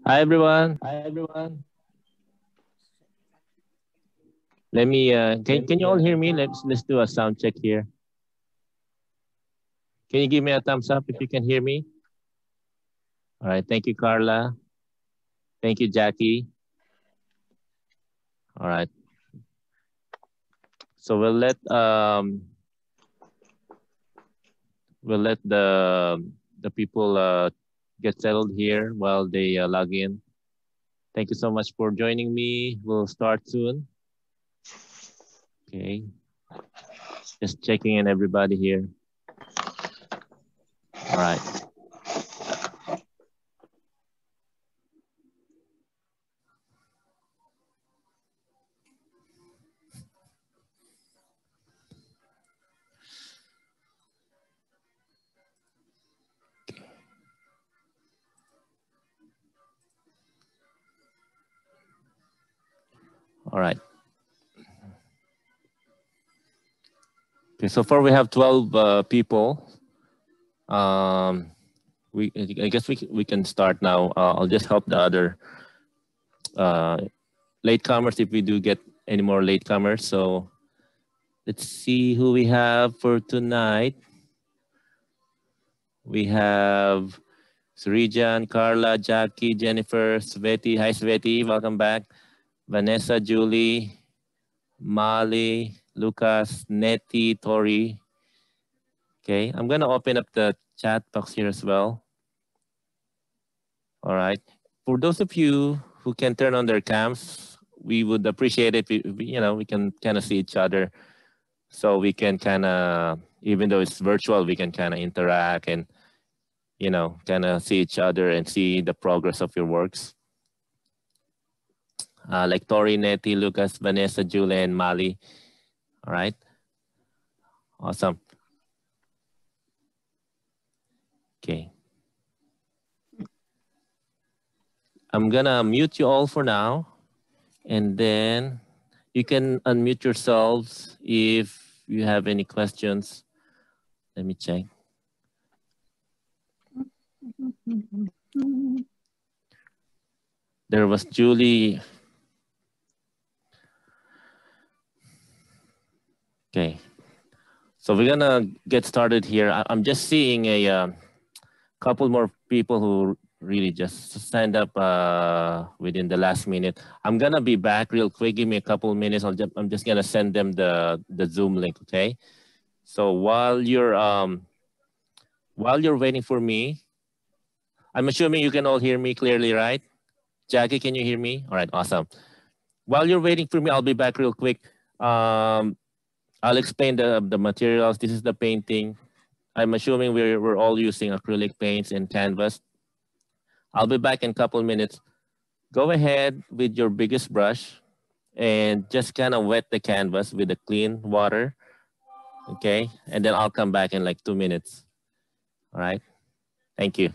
Hi everyone. Hi everyone. Let me Let can me you all hear me? Let's do a sound check here. Can you give me a thumbs up if you can hear me? All right, thank you Carla. Thank you Jackie. All right. So we'll let the people get settled here while they log in. Thank you so much for joining me. We'll start soon. Okay. Just checking in everybody here. All right. All right. Okay, so far we have 12 people. I guess we can start now. I'll just help the other uh, latecomers if we do get any more latecomers. So let's see who we have for tonight. We have Srijan, Carla, Jackie, Jennifer, Sveti. Hi Sveti, welcome back. Vanessa, Julie, Mali, Lucas, Nettie, Tori. Okay, I'm gonna open up the chat box here as well. All right. For those of you who can turn on their cams, we would appreciate it. We can kind of see each other, so we can kind of, even though it's virtual, we can kind of interact and kind of see each other and see the progress of your works. Like Tori, Nettie, Lucas, Vanessa, Julia, and Mali. All right. Awesome. Okay. I'm gonna mute you all for now, and then you can unmute yourselves if you have any questions. Let me check. There was Julie. Okay. So we're gonna get started here. I'm just seeing a couple more people who really just signed up within the last minute. I'm gonna be back real quick. Give me a couple minutes. I'm just gonna send them the Zoom link. Okay. So while you're waiting for me, I'm assuming you can all hear me clearly, right? Jackie, can you hear me? All right, awesome. While you're waiting for me, I'll be back real quick. I'll explain the materials. This is the painting. I'm assuming we're all using acrylic paints and canvas. I'll be back in a couple minutes. Go ahead with your biggest brush and just kind of wet the canvas with the clean water. Okay, and then I'll come back in like 2 minutes. All right, thank you.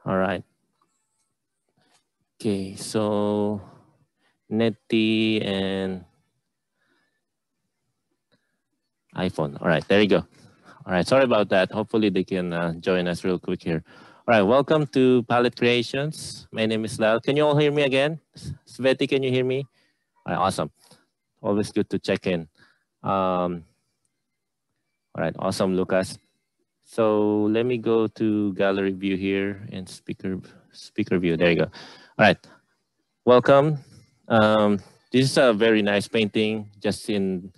All right. Okay, so Netty and iPhone. All right, there you go. All right, sorry about that. Hopefully they can join us real quick here. All right, welcome to Palette Creations. My name is Lal. Can you all hear me again? Sveti, can you hear me? All right, awesome. Always good to check in. All right, awesome, Lucas. So let me go to gallery view here and speaker view. There you go. All right, welcome. This is a very nice painting, just in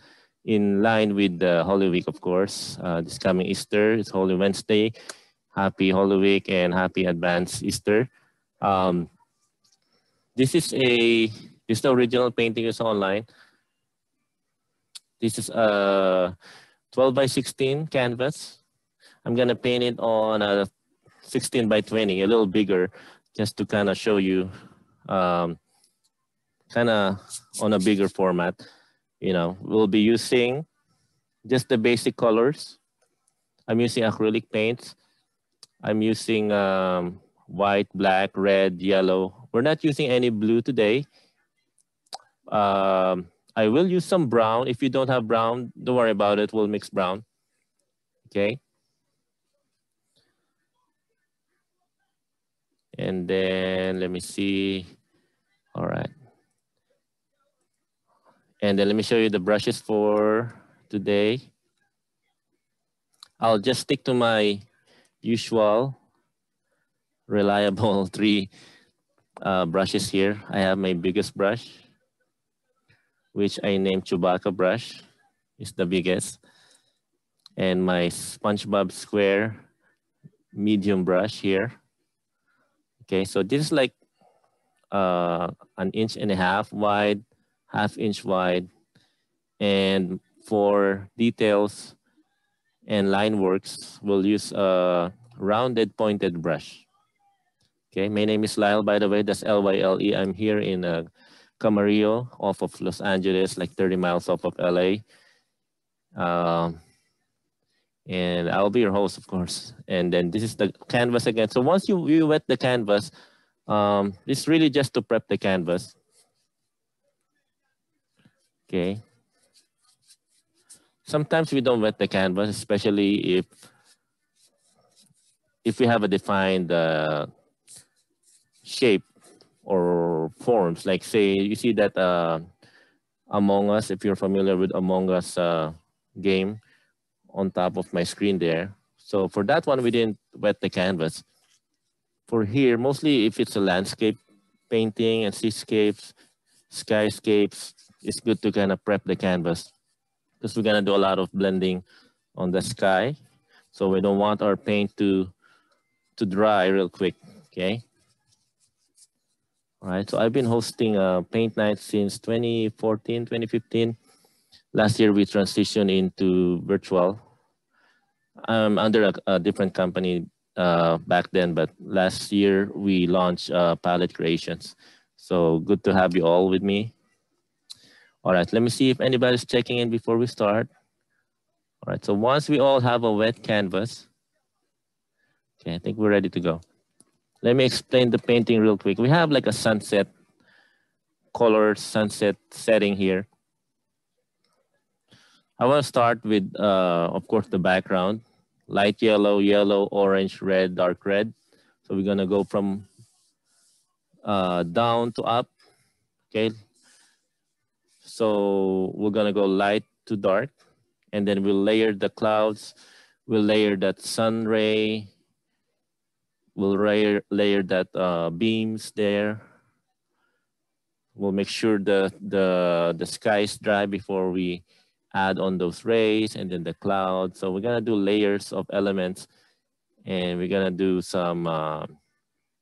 line with the Holy Week, of course. This coming Easter, it's Holy Wednesday. Happy Holy Week and happy advanced Easter. This is the original painting is online. This is a 12 by 16 canvas. I'm gonna paint it on a 16 by 20, a little bigger, just to kind of show you, kind of on a bigger format. You know, we'll be using just the basic colors. I'm using acrylic paints. I'm using white, black, red, yellow. We're not using any blue today. I will use some brown. If you don't have brown, don't worry about it. We'll mix brown. Okay. And then let me see. All right. And then let me show you the brushes for today. I'll just stick to my usual reliable 3 brushes here. I have my biggest brush, which I named Chewbacca brush. It's the biggest. And my SpongeBob square medium brush here. Okay, so this is like 1.5 inches wide, 1/2 inch wide. And for details and line works, we'll use a rounded pointed brush. Okay, my name is Lyle, by the way, that's L-Y-L-E. I'm here in Camarillo, off of Los Angeles, like 30 miles off of LA. And I'll be your host, of course. And then this is the canvas again. So once you wet the canvas, it's really just to prep the canvas. Okay. Sometimes we don't wet the canvas, especially if we have a defined shape or forms. Like say, you see that Among Us, if you're familiar with Among Us game on top of my screen there. So for that one, we didn't wet the canvas. For here, mostly if it's a landscape painting and seascapes, skyscapes, it's good to kind of prep the canvas because we're gonna do a lot of blending on the sky. So we don't want our paint to dry real quick, okay? All right, so I've been hosting a paint night since 2014, 2015. Last year we transitioned into virtual. I'm under a different company back then, but last year we launched PaletteCreations. So good to have you all with me. All right, let me see if anybody's checking in before we start. All right, so once we all have a wet canvas, okay, I think we're ready to go. Let me explain the painting real quick. We have like a sunset color, sunset setting here. I want to start with, of course, the background. Light yellow, yellow, orange, red, dark red. So we're gonna go from down to up, okay? So we're gonna go light to dark, and then we'll layer the clouds. We'll layer that sun ray. We'll layer that beams there. We'll make sure the sky is dry before we add on those rays, and then the clouds. So we're gonna do layers of elements, and we're gonna do some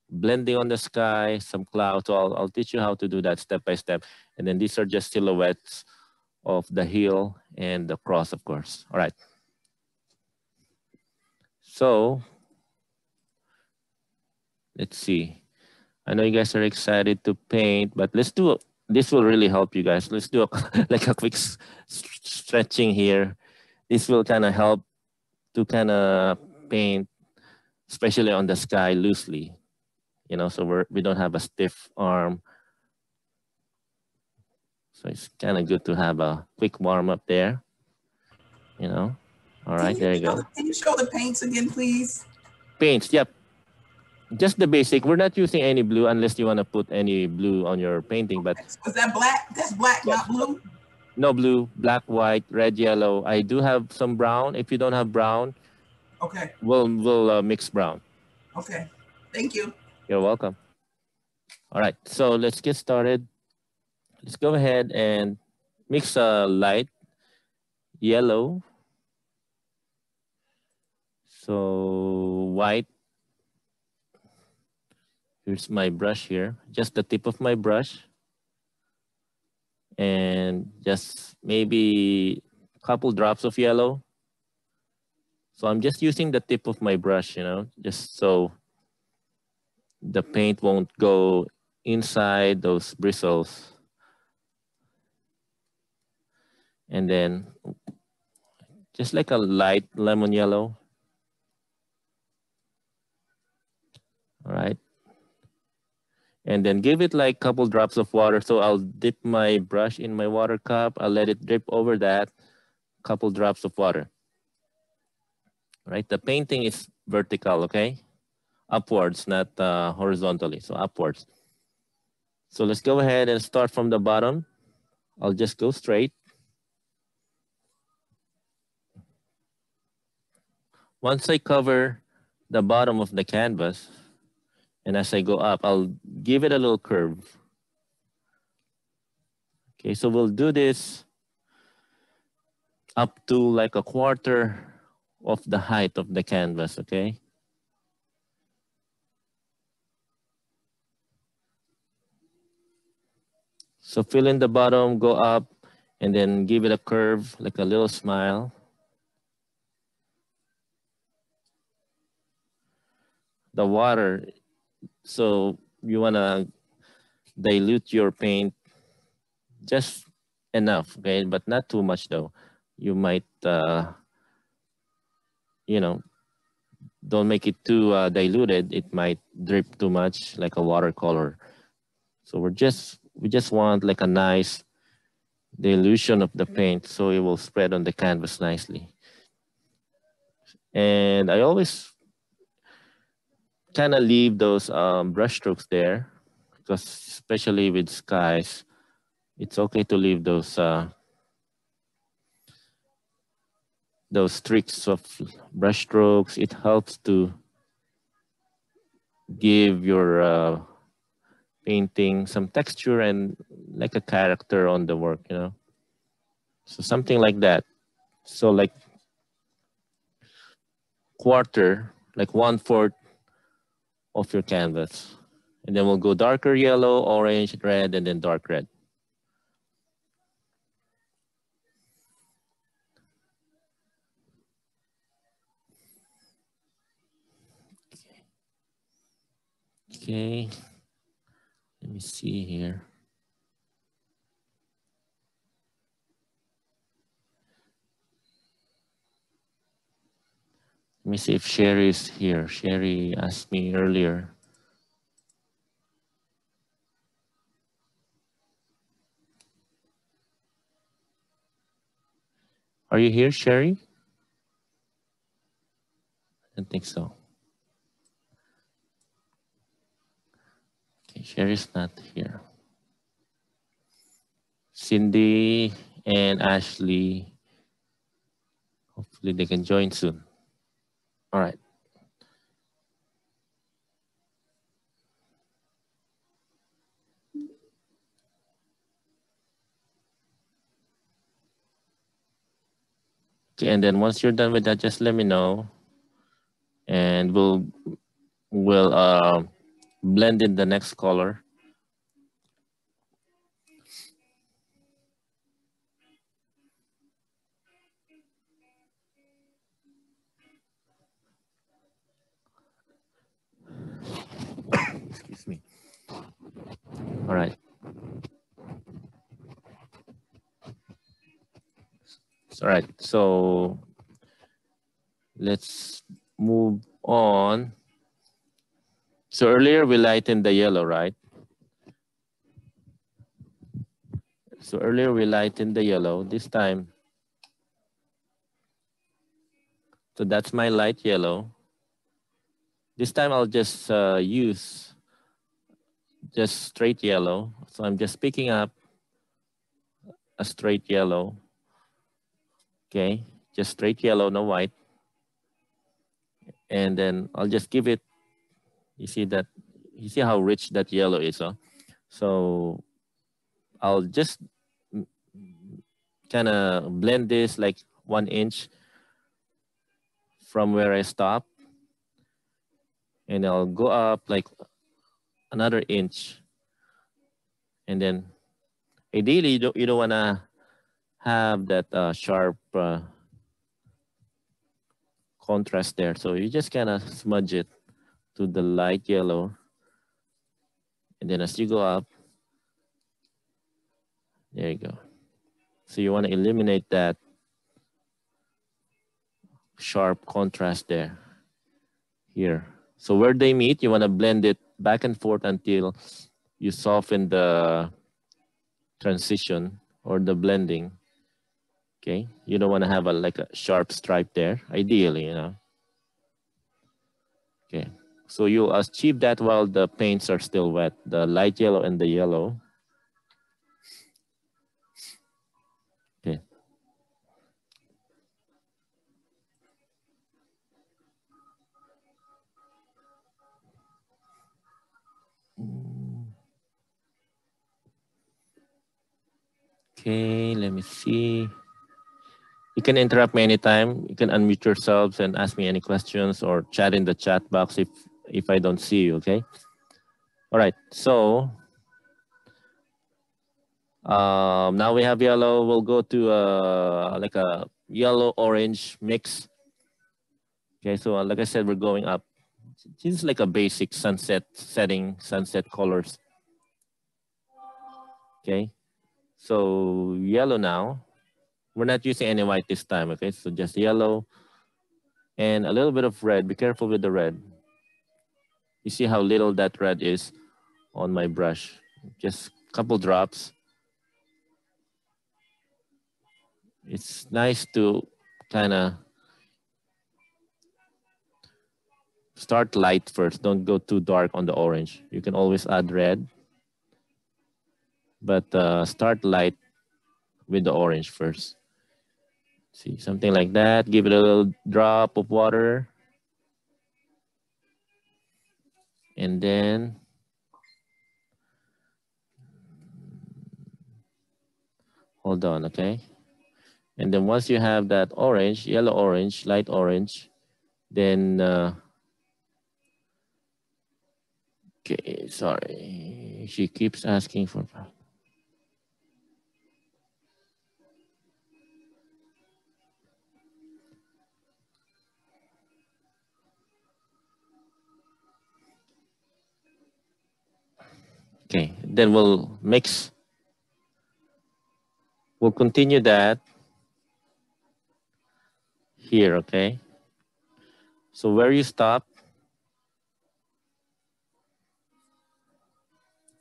blending on the sky, some clouds. So I'll teach you how to do that step by step. And then these are just silhouettes of the hill and the cross, of course. All right. So let's see. I know you guys are excited to paint, but let's do this will really help you guys. Let's do like a quick stretching here. This will kind of help to kind of paint, especially on the sky loosely. you know, so we don't have a stiff arm. So it's kind of good to have a quick warm up there, you know. All right, there you go. Can you show the paints again, please? Paints, yep. Just the basic. We're not using any blue unless you want to put any blue on your painting. But was that black? That's black, not blue? No blue, black, white, red, yellow. I do have some brown. If you don't have brown, okay, we'll mix brown. Okay, thank you. You're welcome. All right, so let's get started. Let's go ahead and mix a light yellow. So white. Here's my brush here. Just the tip of my brush. And just maybe a couple drops of yellow. So I'm just using the tip of my brush, you know, just so the paint won't go inside those bristles. And then just like a light lemon yellow. All right. And then give it like a couple drops of water. So I'll dip my brush in my water cup. I'll let it drip over that, couple drops of water. All right. The painting is vertical, okay? Upwards, not horizontally, so upwards. So let's go ahead and start from the bottom. I'll just go straight. Once I cover the bottom of the canvas, and as I go up, I'll give it a little curve. Okay, so we'll do this up to like a quarter of the height of the canvas, okay? So fill in the bottom, go up, and then give it a curve, like a little smile. The water, so you wanna dilute your paint just enough, okay? But not too much though. You might, you know, don't make it too diluted. It might drip too much like a watercolor. So we just want like a nice dilution of the paint so it will spread on the canvas nicely. And I always kind of leave those brush strokes there because especially with skies, it's okay to leave those streaks of brush strokes. It helps to give your painting some texture and like a character on the work, you know. So something like that. So like quarter, like 1/4 of your canvas. And then we'll go darker yellow, orange, red, and then dark red. Okay, let me see here. Let me see if Sherry is here. Sherry asked me earlier. Are you here, Sherry? I don't think so. Okay, Sherry's not here. Cindy and Ashley, hopefully they can join soon. All right. Okay, and then once you're done with that, just let me know, and we'll blend in the next color. Excuse me. All right. All right. So let's move on So earlier we lightened the yellow, right? So earlier we lightened the yellow. This time, so that's my light yellow. This time I'll just use just straight yellow. So I'm just picking up a straight yellow. Okay, just straight yellow, no white. And then I'll just give it, you see that, you see how rich that yellow is, huh? So I'll just kind of blend this like 1 inch from where I stop. And I'll go up like another inch. And then ideally, you don't want to have that sharp contrast there. So you just kind of smudge it to the light yellow. And then as you go up, there you go. So you want to eliminate that sharp contrast there, here. So where they meet, you want to blend it back and forth until you soften the transition or the blending. Okay, you don't want to have like a sharp stripe there, ideally, you know. Okay, so you'll achieve that while the paints are still wet, the light yellow and the yellow. Okay. Okay, let me see. You can interrupt me anytime. You can unmute yourselves and ask me any questions or chat in the chat box if I don't see you, okay? All right, so now we have yellow. We'll go to like a yellow-orange mix. Okay, so like I said, we're going up. This is like a basic sunset setting, sunset colors. Okay, so yellow now. We're not using any white this time, okay? So just yellow and a little bit of red. Be careful with the red. You see how little that red is on my brush. Just a couple drops. It's nice to kind of start light first. Don't go too dark on the orange. You can always add red, but start light with the orange first. See, something like that. Give it a little drop of water. And then hold on, okay? And then once you have that orange, yellow orange, light orange, then okay, sorry. She keeps asking for. Okay, then we'll mix. We'll continue that here, okay? So where you stop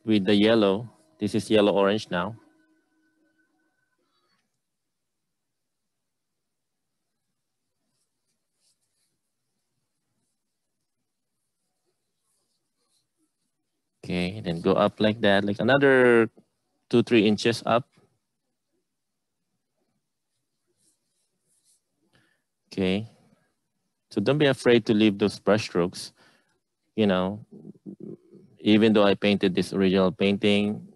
with the yellow, this is yellow-orange now. Okay, then go up like that, like another 2-3 inches up. Okay, so don't be afraid to leave those brush strokes. You know, even though I painted this original painting,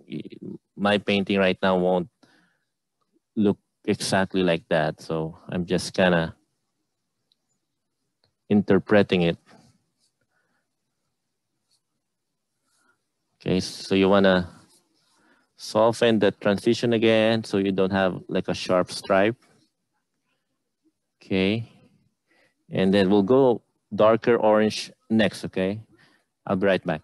my painting right now won't look exactly like that. So I'm just kind of interpreting it. Okay, so you want to soften the transition again so you don't have like a sharp stripe. Okay, and then we'll go darker orange next, okay? I'll be right back.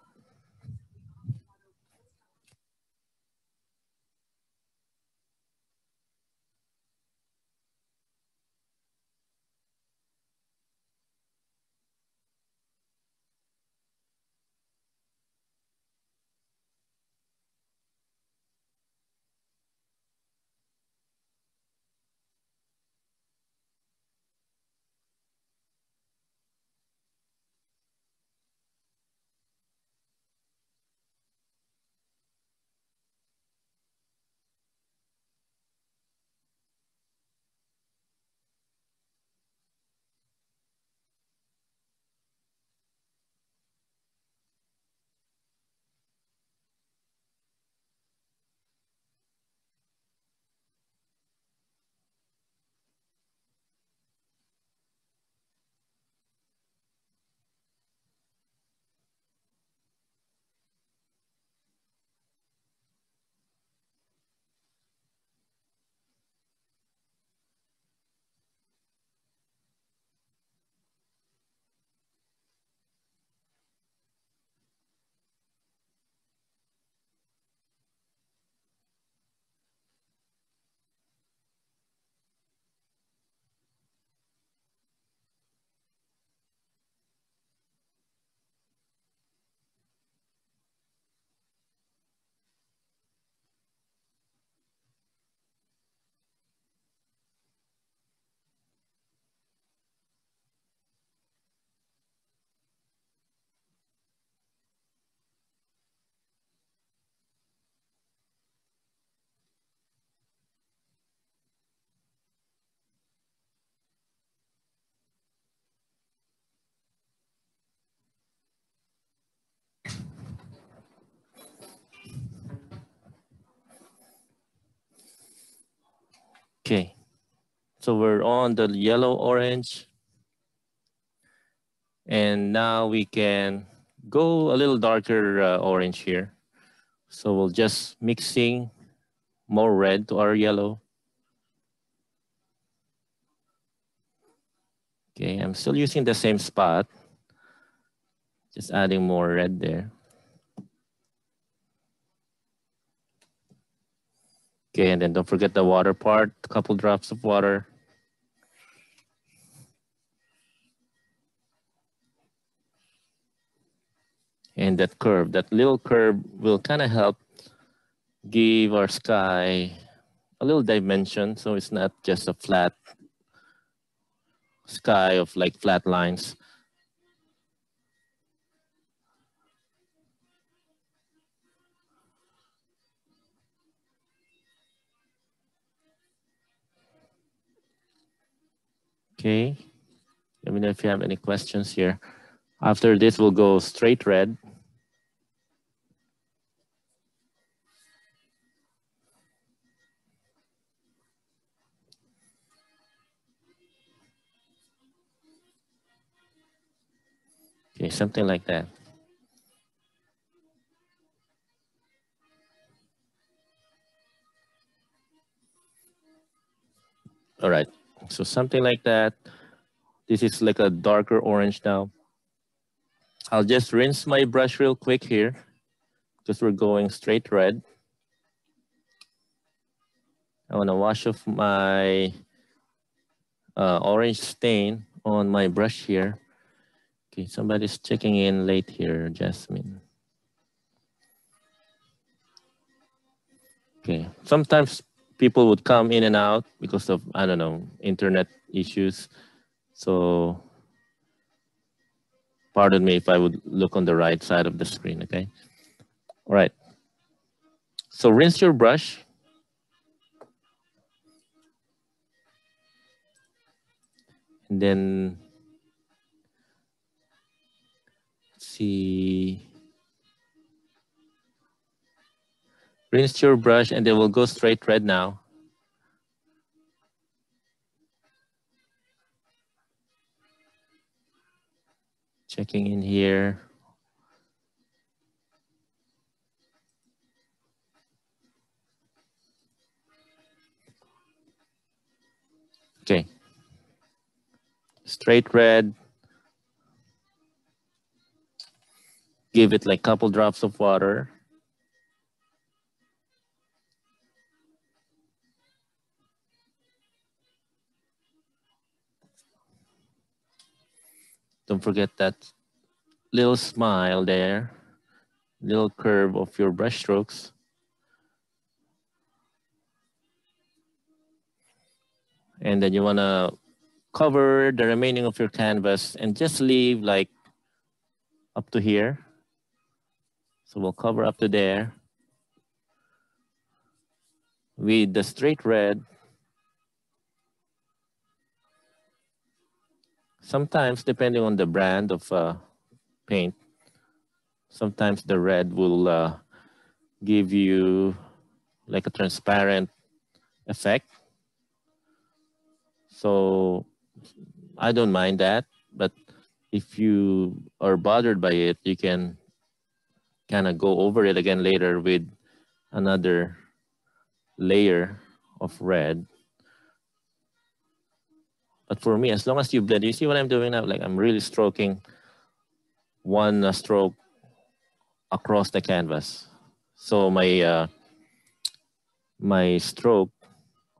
Okay, so we're on the yellow orange. And now we can go a little darker orange here. So we'll just mixing more red to our yellow. Okay, I'm still using the same spot. Just adding more red there. Okay, and then don't forget the water part, a couple drops of water. And that curve, that little curve will kind of help give our sky a little dimension. So it's not just a flat sky of like flat lines. Okay, let me know if you have any questions here. After this, we'll go straight red. Okay, something like that. All right, so something like that. This is like a darker orange now. I'll just rinse my brush real quick here because we're going straight red. I want to wash off my orange stain on my brush here. Okay, somebody's checking in late here, Jasmine. Okay, sometimes people would come in and out because of, I don't know, internet issues. So pardon me if I would look on the right side of the screen, okay? All right. So rinse your brush. And then see, rinse your brush and then we'll go straight red now. Checking in here. Okay. Straight red. Give it like a couple drops of water. Don't forget that little smile there, little curve of your brush strokes. And then you want to cover the remaining of your canvas and just leave like up to here. So we'll cover up to there with the straight red. Sometimes, depending on the brand of paint, sometimes the red will give you like a transparent effect. So I don't mind that, but if you are bothered by it, you can kind of go over it again later with another layer of red. But for me, as long as you blend, you see what I'm doing now? Like I'm really stroking one stroke across the canvas. So my stroke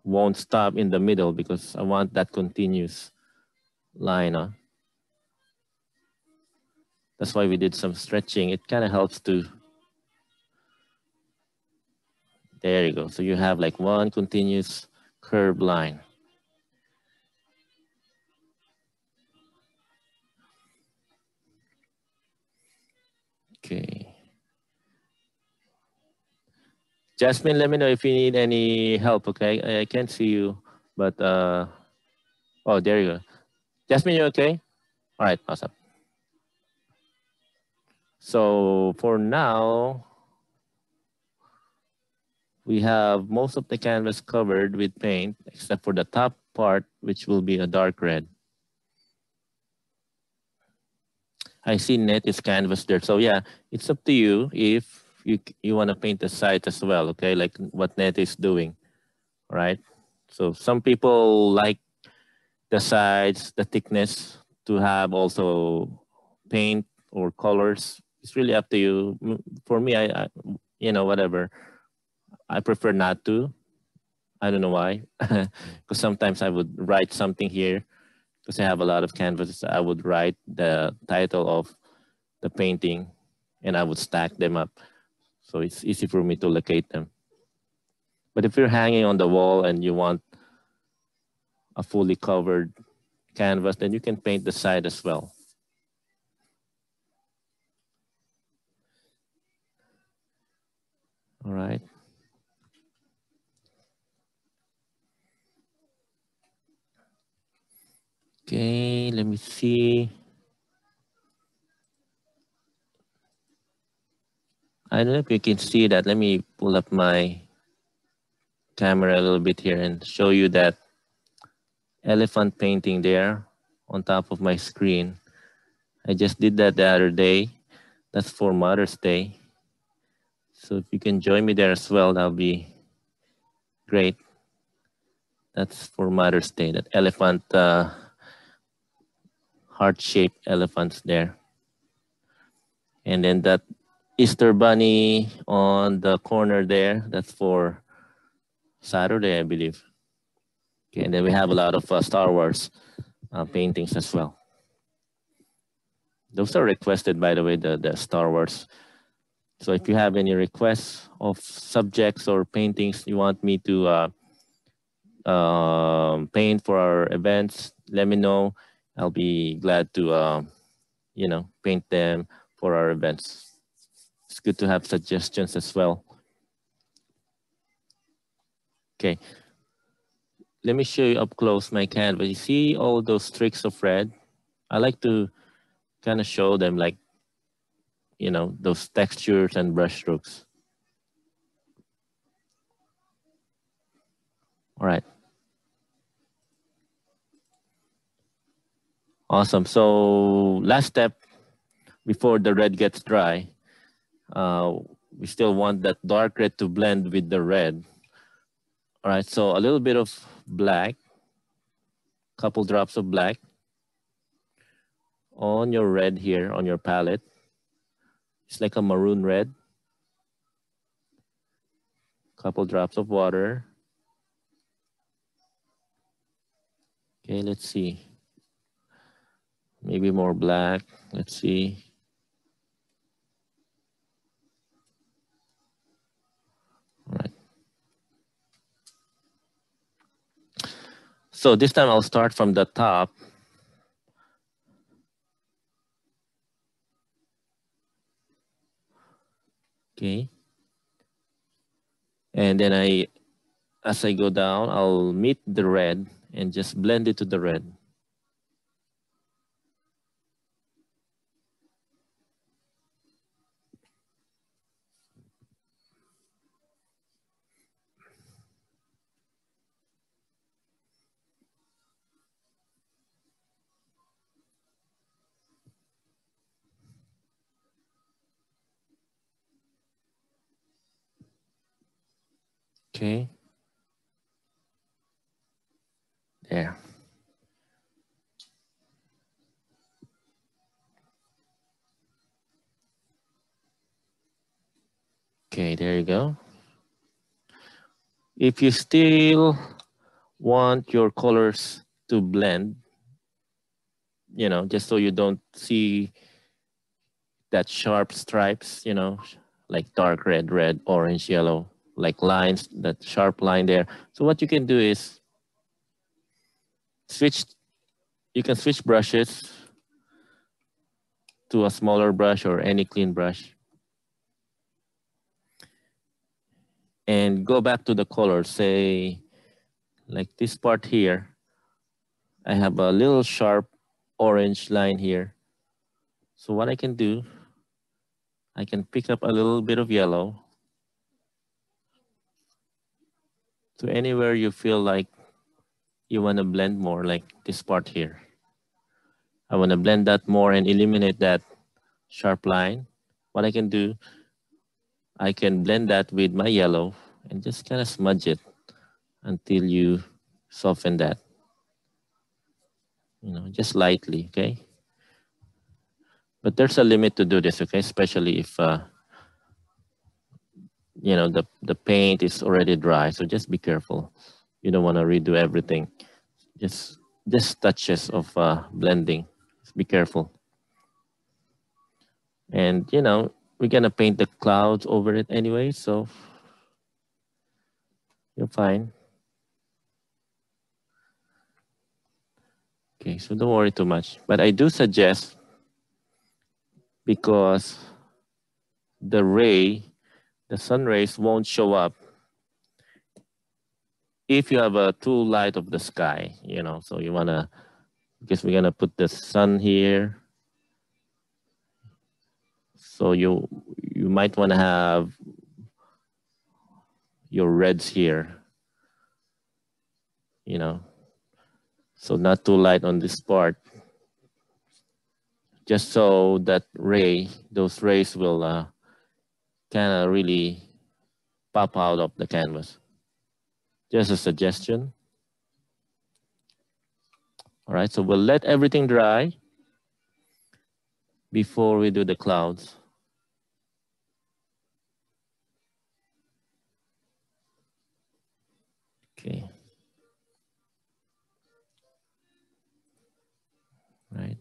won't stop in the middle because I want that continuous line. That's why we did some stretching. It kind of helps to, there you go. So you have like one continuous curved line. Okay. Jasmine, let me know if you need any help, okay? I can't see you, but, oh, there you go. Jasmine, you okay? All right, awesome. So for now, we have most of the canvas covered with paint, except for the top part, which will be a dark red. I see net is canvas there. So yeah, it's up to you if you want to paint the side as well, okay? Like what net is doing, right? So some people like the sides, the thickness to have also paint or colors. It's really up to you. For me, I you know, whatever. I prefer not to. I don't know why. Because sometimes I would write something here because I have a lot of canvases. I would write the title of the painting and I would stack them up. So it's easy for me to locate them. But if you're hanging on the wall and you want a fully covered canvas, then you can paint the side as well. All right. Okay, let me see. I don't know if you can see that. Let me pull up my camera a little bit here and show you that elephant painting there on top of my screen. I just did that the other day. That's for Mother's Day. So if you can join me there as well, that'll be great. That's for Mother's Day, that elephant, heart-shaped elephants there. And then that Easter bunny on the corner there, that's for Saturday, I believe. Okay, and then we have a lot of Star Wars paintings as well. Those are requested, by the way, the Star Wars. So if you have any requests of subjects or paintings you want me to paint for our events, let me know. I'll be glad to, you know, paint them for our events. It's good to have suggestions as well. Okay. Let me show you up close my canvas. You see all those streaks of red? I like to kind of show them, like, you know, those textures and brush strokes. All right. Awesome. So last step before the red gets dry, we still want that dark red to blend with the red. All right, so a little bit of black, couple drops of black on your red here on your palette. It's like a maroon red. Couple drops of water. Okay, let's see. Maybe more black. Let's see. All right. So this time I'll start from the top. Okay. And then as I go down, I'll meet the red and just blend it to the red. Okay. There. Okay, there you go. If you still want your colors to blend, you know, just so you don't see that sharp stripes, you know, like dark red, red, orange, yellow, like lines, that sharp line there. So what you can do is you can switch brushes to a smaller brush or any clean brush. And go back to the color, say like this part here. I have a little sharp orange line here. So what I can do, I can pick up a little bit of yellow to anywhere you feel like you want to blend more, like this part here. I want to blend that more and eliminate that sharp line. What I can do, I can blend that with my yellow and just kind of smudge it until you soften that. You know, just lightly, okay? But there's a limit to do this, okay? Especially if, you know, the paint is already dry. So just be careful. You don't want to redo everything. Just touches of blending. Just be careful. And, you know, we're going to paint the clouds over it anyway. So you're fine. Okay, so don't worry too much. But I do suggest, because the sun rays won't show up if you have a too light of the sky, you know, so you want to, because we're going to put the sun here. So you might want to have your reds here, you know, so not too light on this part, just so that those rays will kind of really pop out of the canvas. Just a suggestion. All right, so we'll let everything dry before we do the clouds. Okay. Right.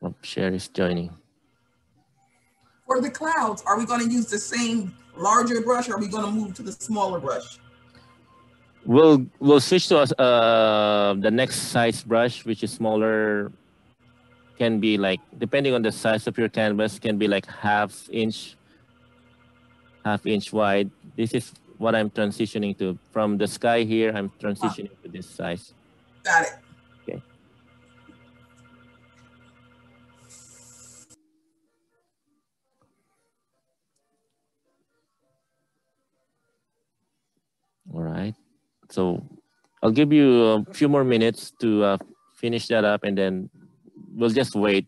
Oh, Sherry's joining. For the clouds, are we going to use the same larger brush or are we going to move to the smaller brush? We'll switch to the next size brush, which is smaller. Can be like, depending on the size of your canvas, can be like half inch wide. This is what I'm transitioning to. From the sky here, I'm transitioning to this size. Got it. Okay. All right. So I'll give you a few more minutes to finish that up, and then we'll just wait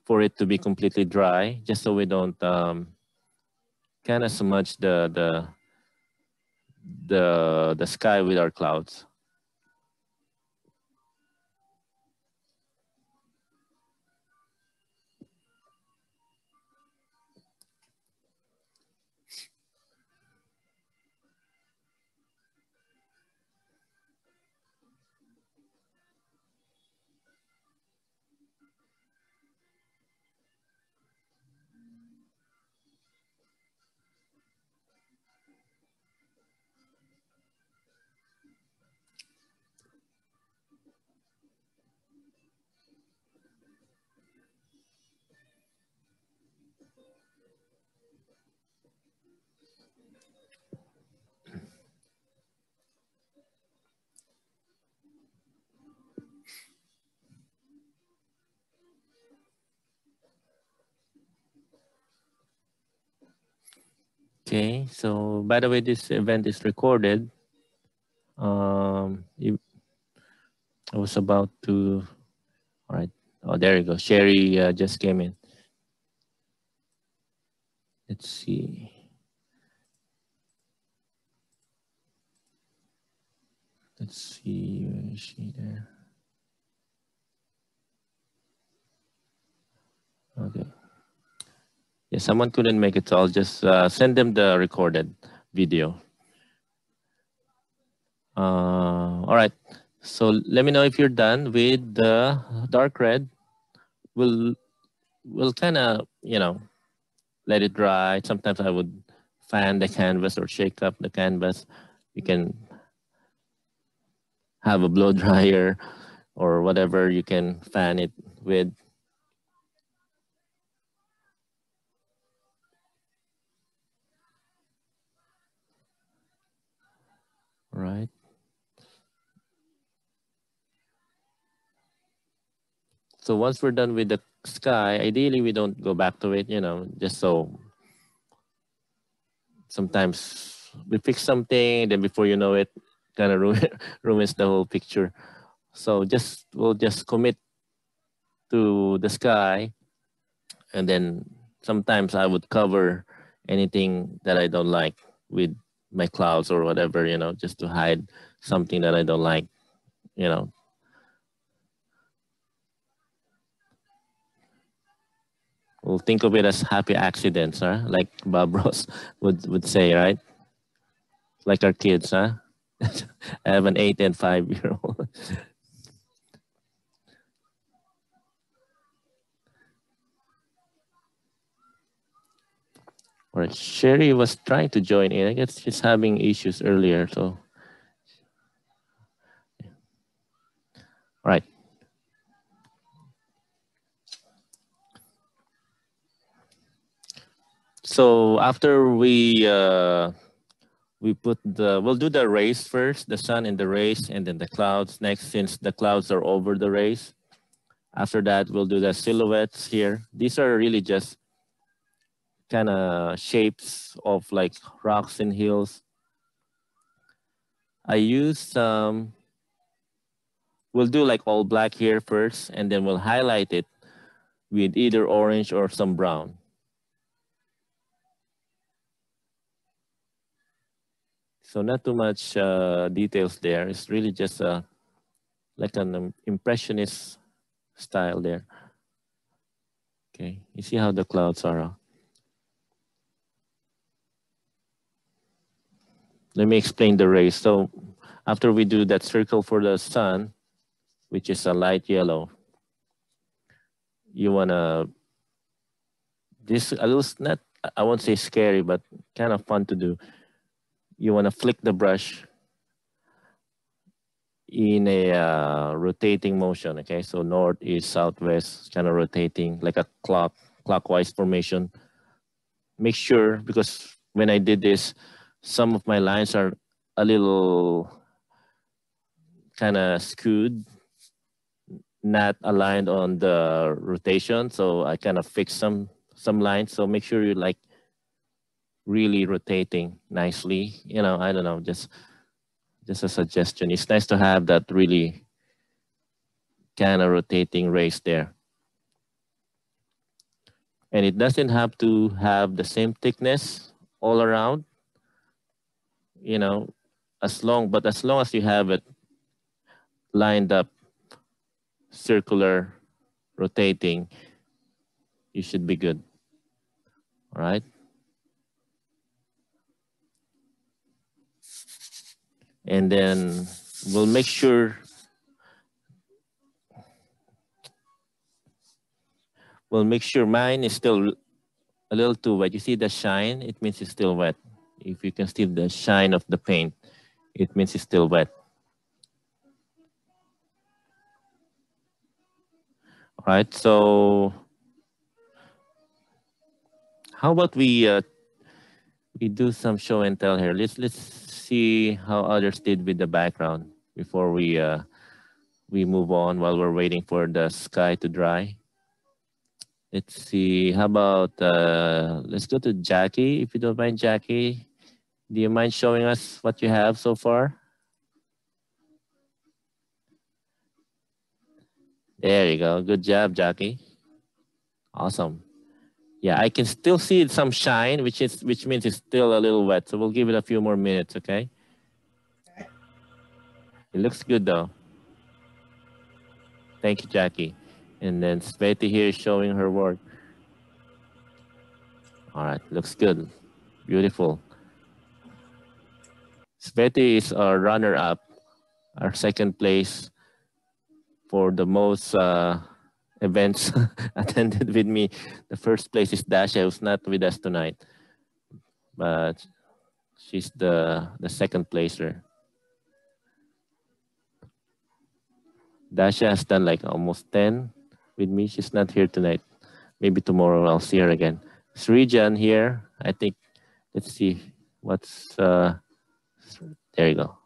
for it to be completely dry, just so we don't kind of smudge the sky with our clouds. Okay, so by the way, this event is recorded. I was about to, all right. Oh, there you go. Sherry just came in. Let's see. Let's see, where is she there? Okay. Yeah, someone couldn't make it, so I'll just send them the recorded video. All right, so let me know if you're done with the dark red. We'll kind of, you know, let it dry. Sometimes I would fan the canvas or shake up the canvas. You can have a blow dryer or whatever you can fan it with. All right. So once we're done with the sky, ideally we don't go back to it, you know, just so sometimes we fix something, then before you know it, kind of ruins the whole picture. So we'll just commit to the sky, and then sometimes I would cover anything that I don't like with my clouds or whatever, you know, just to hide something that I don't like, you know. We'll think of it as happy accidents, huh? Like bobross would say, right? Like our kids, huh? I have an 8 and 5-year-old. All right, Sherry was trying to join in. I guess she's having issues earlier, so. All right. So after we'll do the rays first, the sun and the rays, and then the clouds next, since the clouds are over the rays. After that, we'll do the silhouettes here. These are really just kind of shapes of like rocks and hills. I use we'll do like all black here first, and then we'll highlight it with either orange or some brown. So not too much details there. It's really just like an impressionist style there. Okay, you see how the clouds are. Let me explain the rays. So after we do that circle for the sun, which is a light yellow, you wanna, this a little, not, I won't say scary, but kind of fun to do. You wanna flick the brush in a rotating motion, okay? So north, east, southwest, kind of rotating like a clockwise formation. Make sure, because when I did this, some of my lines are a little kind of skewed, not aligned on the rotation. So I kind of fix some lines. So make sure you like really rotating nicely. You know, I don't know, just a suggestion. It's nice to have that really kind of rotating rays there. And it doesn't have to have the same thickness all around, you know, as long as you have it lined up, circular, rotating, you should be good. All right. And then we'll make sure mine is still a little too wet. You see the shine? It means it's still wet. If you can see the shine of the paint, it means it's still wet. All right, so how about we do some show and tell here. Let's see how others did with the background before we move on while we're waiting for the sky to dry. Let's see, how about, let's go to Jackie, if you don't mind, Jackie. Do you mind showing us what you have so far? There you go, good job, Jackie. Awesome. Yeah, I can still see some shine, which means it's still a little wet. So we'll give it a few more minutes, okay? It looks good though. Thank you, Jackie. And then Sveti here is showing her work. All right, looks good. Beautiful. Sveti is our runner-up, our second place for the most events attended with me. The first place is Dasha, who's not with us tonight, but she's the second placer. Dasha has done like almost 10 with me. She's not here tonight. Maybe tomorrow I'll see her again. Srijan here, I think. Let's see what's, there you go.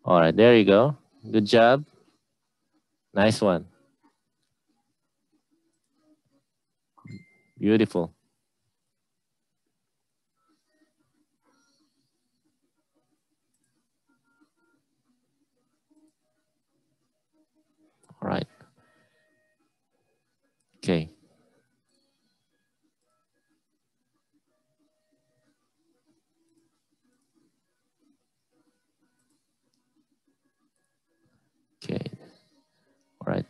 All right, there you go. Good job. Nice one. Beautiful. All right. Okay. Okay. All right.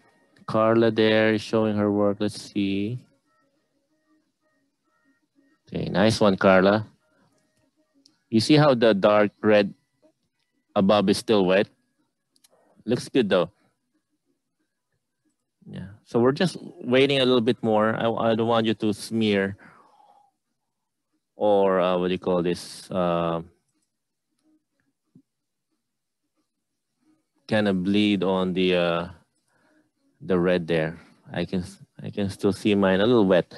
Carla there is showing her work. Let's see. Okay, nice one, Carla. You see how the dark red above is still wet? Looks good though. Yeah. So we're just waiting a little bit more. I don't want you to smear or what do you call this? Kind of bleed on the red there. I can still see mine a little wet.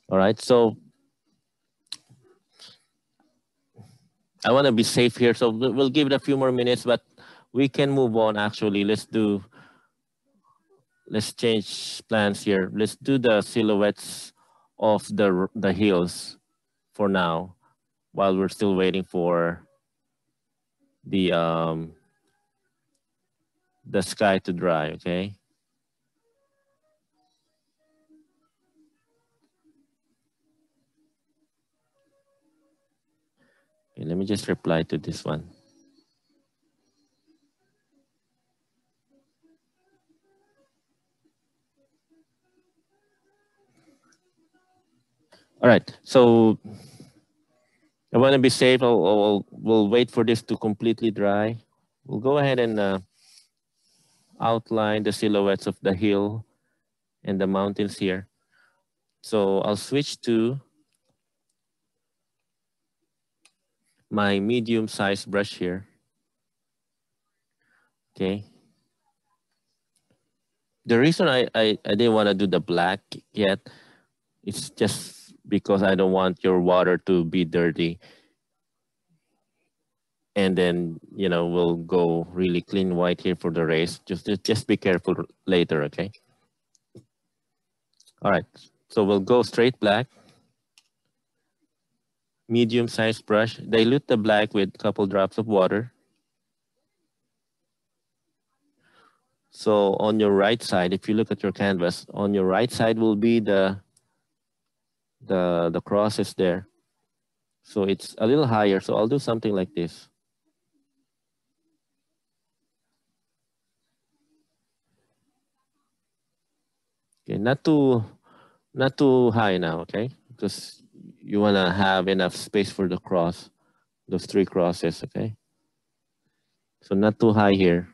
All right. So I want to be safe here. So we'll give it a few more minutes, but we can move on actually. Let's change plans here. Let's do the silhouettes of the hills for now while we're still waiting for the sky to dry, okay? Okay, let me just reply to this one. All right, so I want to be safe. We'll wait for this to completely dry. We'll go ahead and outline the silhouettes of the hill and the mountains here. So I'll switch to my medium-sized brush here. Okay. The reason I didn't want to do the black yet, it's just because I don't want your water to be dirty. And then, you know, we'll go really clean white here for the race. Just be careful later, okay? All right, so we'll go straight black. Medium-sized brush. Dilute the black with a couple drops of water. So on your right side, if you look at your canvas, on your right side will be the crosses there. So it's a little higher. So I'll do something like this. Okay, not too high now, okay? Because you want to have enough space for the cross, those three crosses, okay? So not too high here.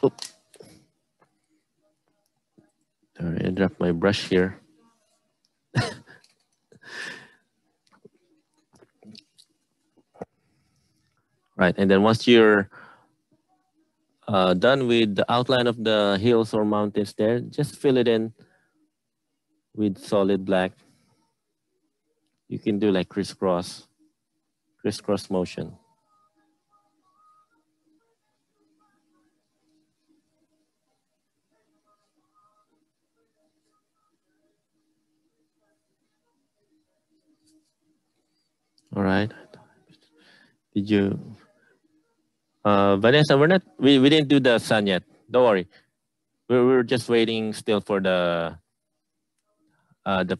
Oops. All right, I dropped my brush here. Right, and then once you're done with the outline of the hills or mountains there, just fill it in with solid black. You can do like crisscross motion. All right. Did you, Vanessa? We didn't do the sun yet. Don't worry. We're just waiting still for the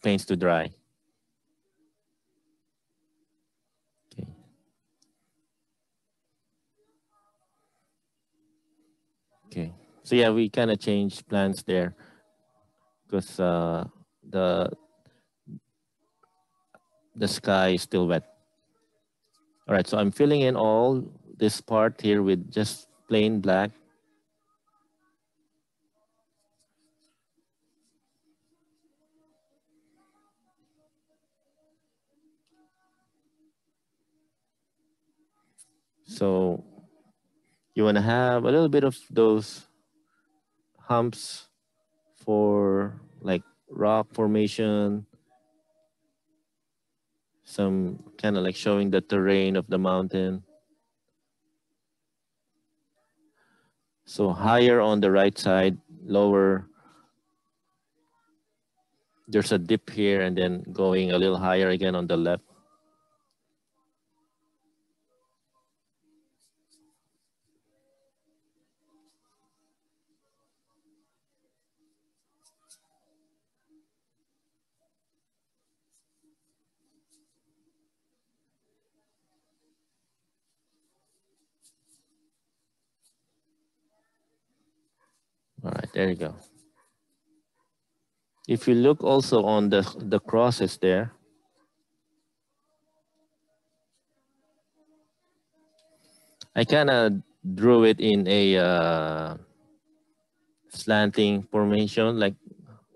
paints to dry. Okay. Okay. So yeah, we kind of changed plans there because the sky is still wet. All right. So I'm filling in all this part here with just plain black. So you want to have a little bit of those humps for like rock formation some kind of like showing the terrain of the mountain. So higher on the right side, lower. There's a dip here and then going a little higher again on the left. All right, there you go. If you look also on the crosses there, I kind of drew it in a slanting formation, like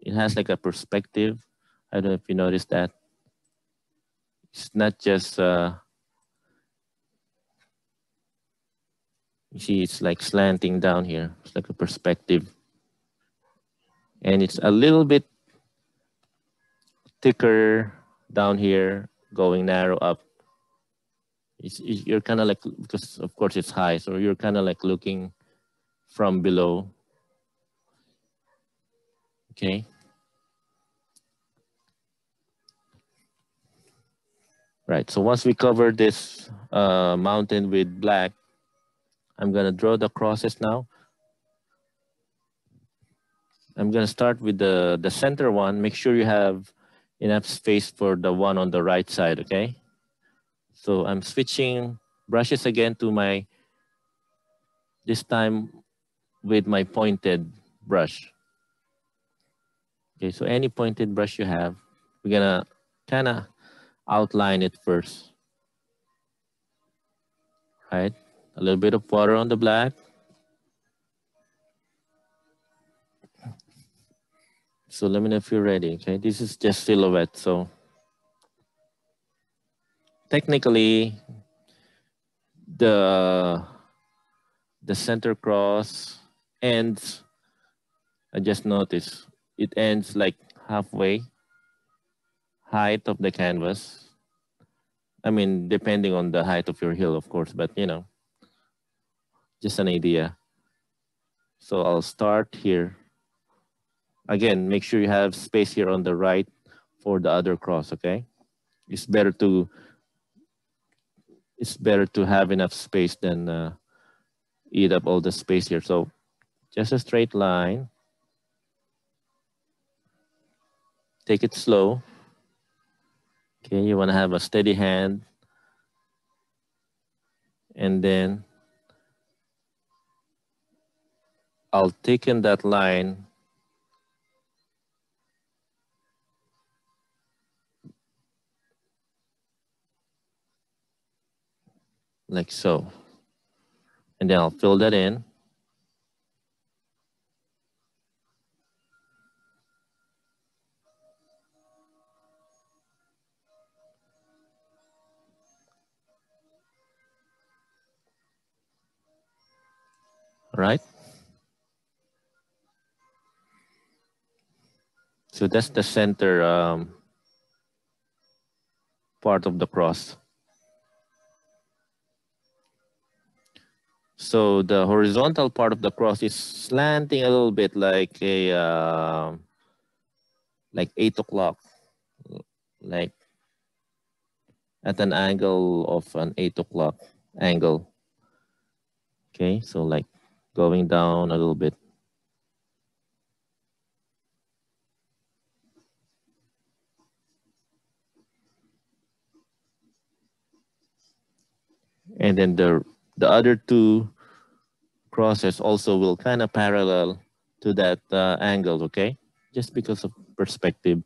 it has like a perspective. I don't know if you noticed that. It's not just, you see, it's like slanting down here. It's like a perspective. And it's a little bit thicker down here, going narrow up. You're kind of like, because of course it's high, so you're kind of like looking from below. Okay. Right, so once we cover this mountain with black, I'm gonna draw the crosses now. I'm gonna start with the center one. Make sure you have enough space for the one on the right side, okay? So I'm switching brushes again to my, this time with my pointed brush. Okay, so any pointed brush you have, we're gonna kind of outline it first. Right, a little bit of water on the black. So let me know if you're ready, okay? This is just silhouette, so technically the center cross ends, I just noticed, it ends like halfway height of the canvas. I mean, depending on the height of your heel, of course, but you know, just an idea. So I'll start here. Again, make sure you have space here on the right for the other cross, okay? It's better to have enough space than eat up all the space here. So just a straight line. Take it slow. Okay, you want to have a steady hand. And then I'll thicken that line like so. And then I'll fill that in. Right? So that's the center part of the cross. So the horizontal part of the cross is slanting a little bit like a like 8 o'clock, like at an angle of an 8 o'clock angle. Okay, so like going down a little bit. And then the other two crosses also will kind of parallel to that angle, okay? Just because of perspective.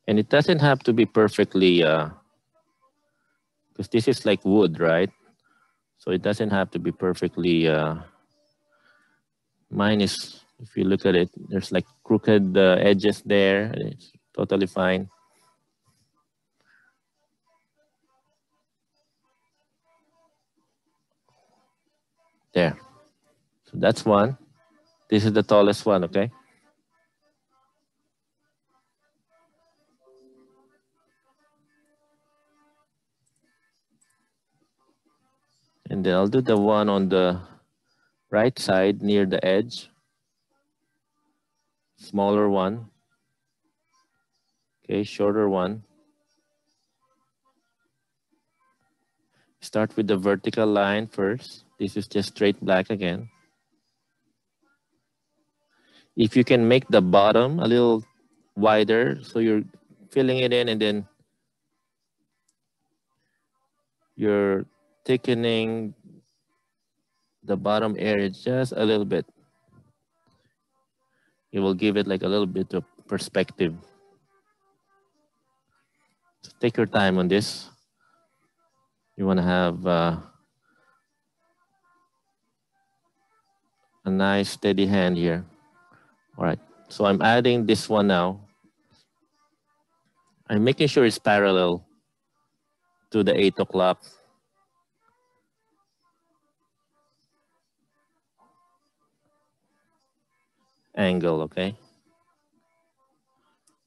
And it doesn't have to be perfectly, because this is like wood, right? So it doesn't have to be perfectly, mine is, if you look at it, there's like crooked edges there. It's totally fine. There. So that's one. This is the tallest one, okay? And then I'll do the one on the right side near the edge. Smaller one. Okay, shorter one. Start with the vertical line first. This is just straight black again. If you can make the bottom a little wider, so you're filling it in and then you're thickening the bottom area just a little bit. It will give it like a little bit of perspective. So take your time on this. You want to have a nice steady hand here. All right, so I'm adding this one now. I'm making sure it's parallel to the 8 o'clock. Angle, okay?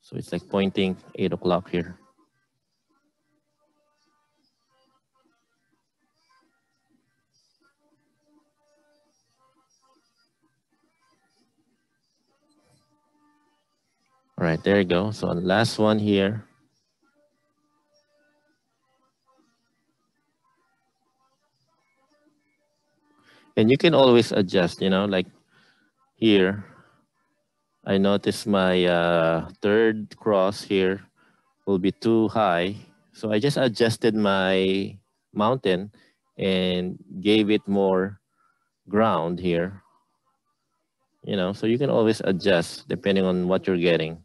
So it's like pointing 8 o'clock here. All right, there you go. So last one here. And you can always adjust, you know, like here. I noticed my third cross here will be too high. So I just adjusted my mountain and gave it more ground here. You know, so you can always adjust depending on what you're getting.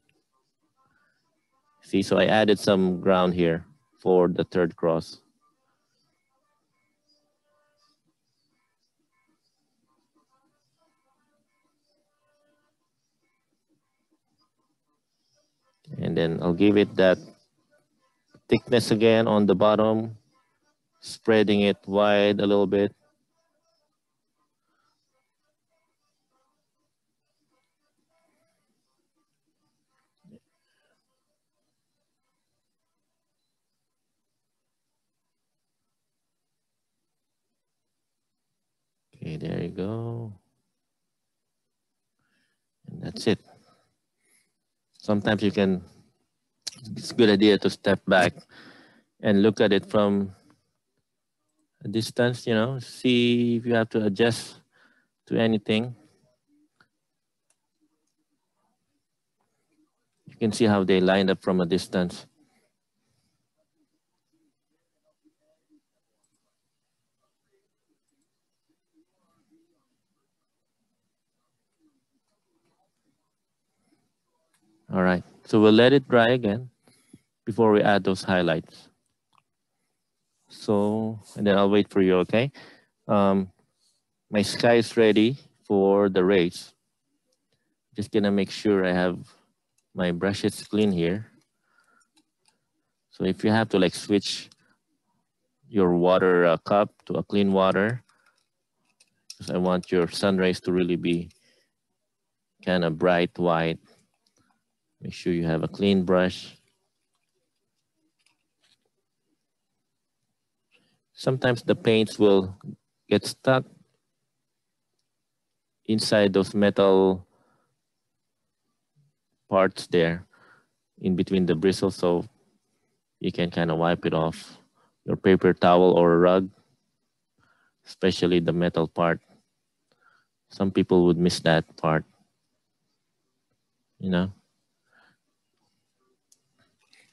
See, so I added some ground here for the third cross. And then I'll give it that thickness again on the bottom, spreading it wide a little bit. Okay, there you go. And that's it. Sometimes you can, it's a good idea to step back and look at it from a distance, you know, see if you have to adjust to anything. You can see how they lined up from a distance. All right, so we'll let it dry again before we add those highlights. So, and then I'll wait for you, okay? My sky is ready for the race. Just gonna make sure I have my brushes clean here. So if you have to like switch your water cup to a clean water, because I want your sun rays to really be kind of bright white. Make sure you have a clean brush. Sometimes the paints will get stuck inside those metal parts there in between the bristles, so you can kind of wipe it off your paper towel or a rug, especially the metal part. Some people would miss that part, you know.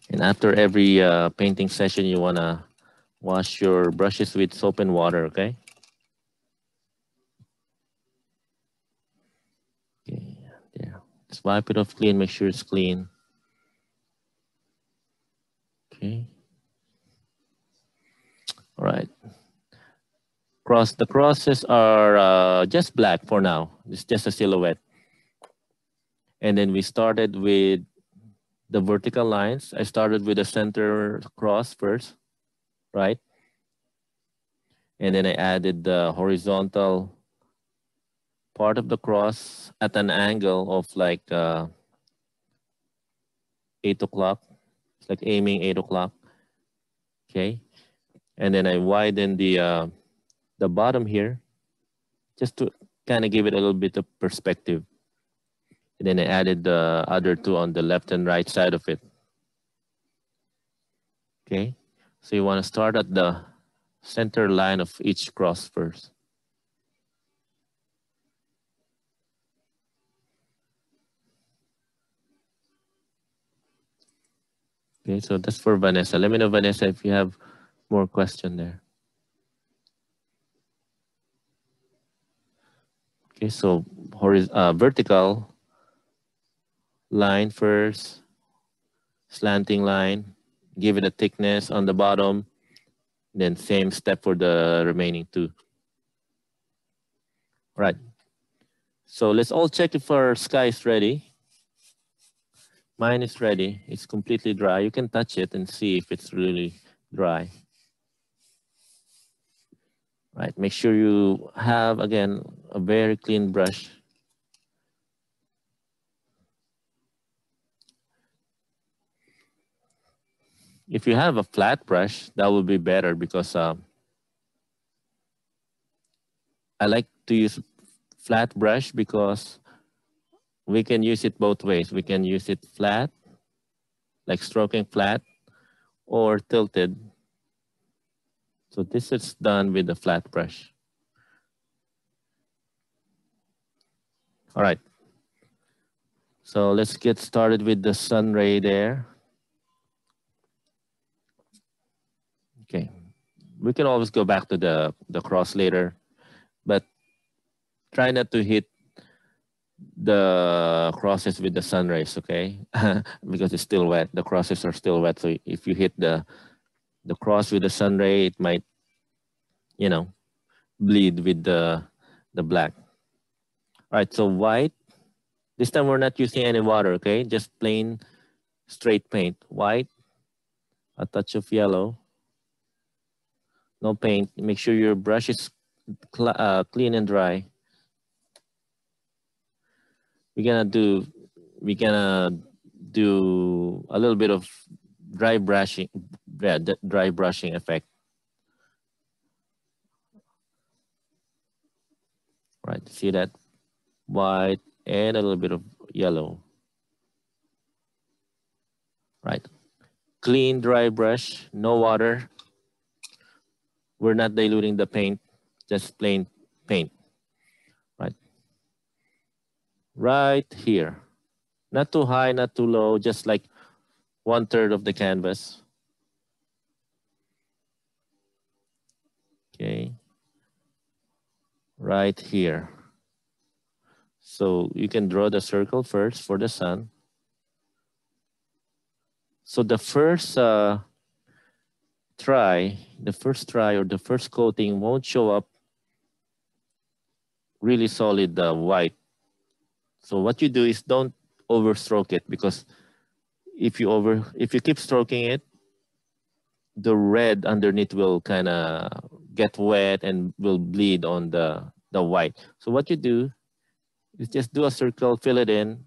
And after every painting session, you want to wash your brushes with soap and water, okay? Okay, there. Just wipe it off clean, make sure it's clean. Okay. All right. The crosses are just black for now. It's just a silhouette. And then we started with the vertical lines. I started with the center cross first, right? And then I added the horizontal part of the cross at an angle of like 8 o'clock. It's like aiming 8 o'clock. Okay. And then I widen the bottom here just to kind of give it a little bit of perspective. And then I added the other two on the left and right side of it. Okay. So you want to start at the center line of each cross first. Okay, so that's for Vanessa. Let me know, Vanessa, if you have more question there. Okay, so vertical line first, slanting line, give it a thickness on the bottom, then same step for the remaining two. All right. So let's all check if our sky is ready. Mine is ready. It's completely dry. You can touch it and see if it's really dry. Right. Make sure you have, again, a very clean brush. If you have a flat brush, that would be better because I like to use flat brush because we can use it both ways. We can use it flat, like stroking flat, or tilted. So this is done with a flat brush. All right. So let's get started with the sun ray there. Okay. We can always go back to the cross later, but try not to hit the crosses with the sun rays, okay? Because it's still wet. The crosses are still wet. So if you hit the cross with the sun ray, it might, you know, bleed with the black. All right, so white. This time we're not using any water, okay? Just plain straight paint. White, a touch of yellow. No paint. Make sure your brush is clean and dry. We're gonna do a little bit of dry brushing effect. Right, see that? White and a little bit of yellow. Right. Clean, dry brush, no water. We're not diluting the paint, just plain paint. Right. Right here. Not too high, not too low, just like 1/3 of the canvas. Okay. Right here. So you can draw the circle first for the sun. So the first try or the first coating won't show up really solid white. So what you do is don't overstroke it, because if you keep stroking it, the red underneath will kind of get wet and will bleed on the white. So what you do is just do a circle, fill it in,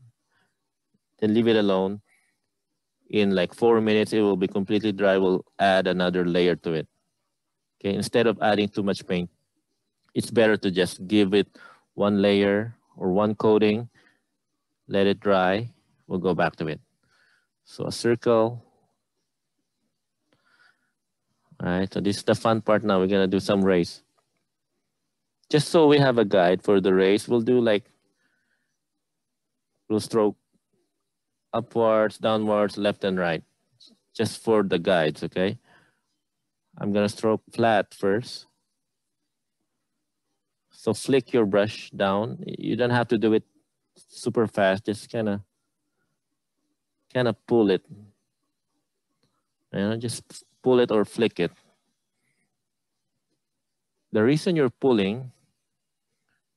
then leave it alone. In like 4 minutes, it will be completely dry. We'll add another layer to it. Okay, instead of adding too much paint, it's better to just give it one layer or one coating, let it dry. We'll go back to it. So a circle. All right, so this is the fun part now. We're gonna do some rays. Just so we have a guide for the rays, we'll stroke upwards, downwards, left and right, just for the guides, okay? I'm gonna stroke flat first. So flick your brush down. You don't have to do it super fast, just kind of pull it. You know, just pull it or flick it. The reason you're pulling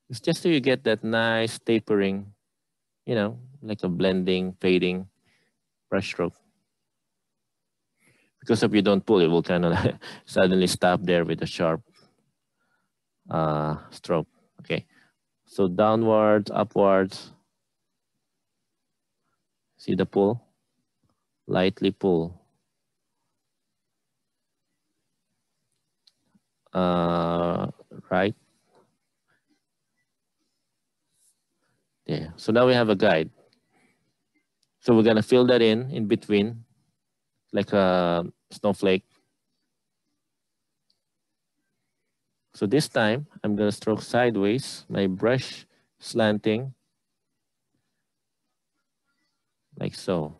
is just so you get that nice tapering, you know, like a blending, fading brush stroke. Because if you don't pull, it will kind of suddenly stop there with a sharp stroke. Okay, so downwards, upwards. See the pull? Lightly pull. Right. Yeah. So now we have a guide. So we're gonna fill that in between, like a snowflake. So this time I'm gonna stroke sideways, my brush slanting, like so.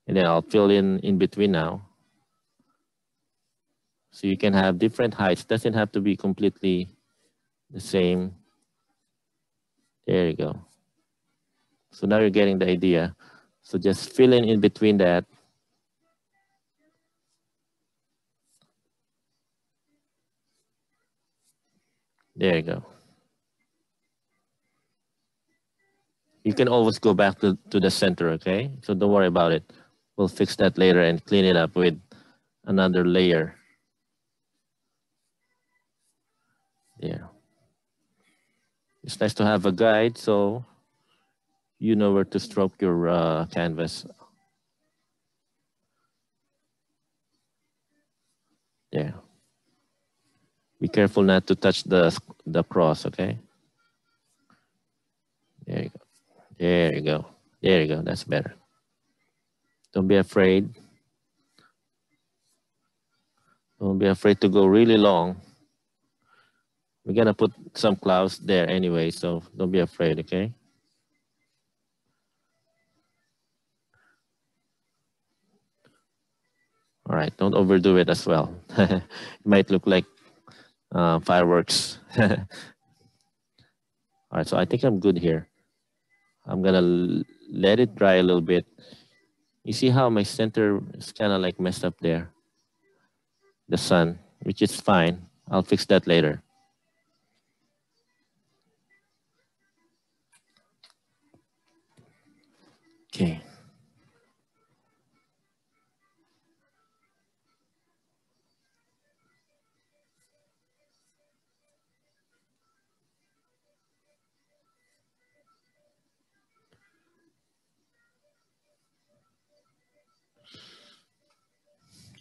And then I'll fill in between now. So you can have different heights. Doesn't have to be completely the same. There you go. So now you're getting the idea. So just fill in between that. There you go. You can always go back to the center, okay? So don't worry about it. We'll fix that later and clean it up with another layer. There. It's nice to have a guide so you know where to stroke your canvas. There. Be careful not to touch the cross, okay? There you go. There you go. There you go. That's better. Don't be afraid. Don't be afraid to go really long. We're gonna put some clouds there anyway, so don't be afraid, okay? All right, don't overdo it as well. It might look like fireworks. All right, so I think I'm good here. I'm gonna let it dry a little bit. You see how my center is kind of like messed up there? The sun, which is fine. I'll fix that later. Okay.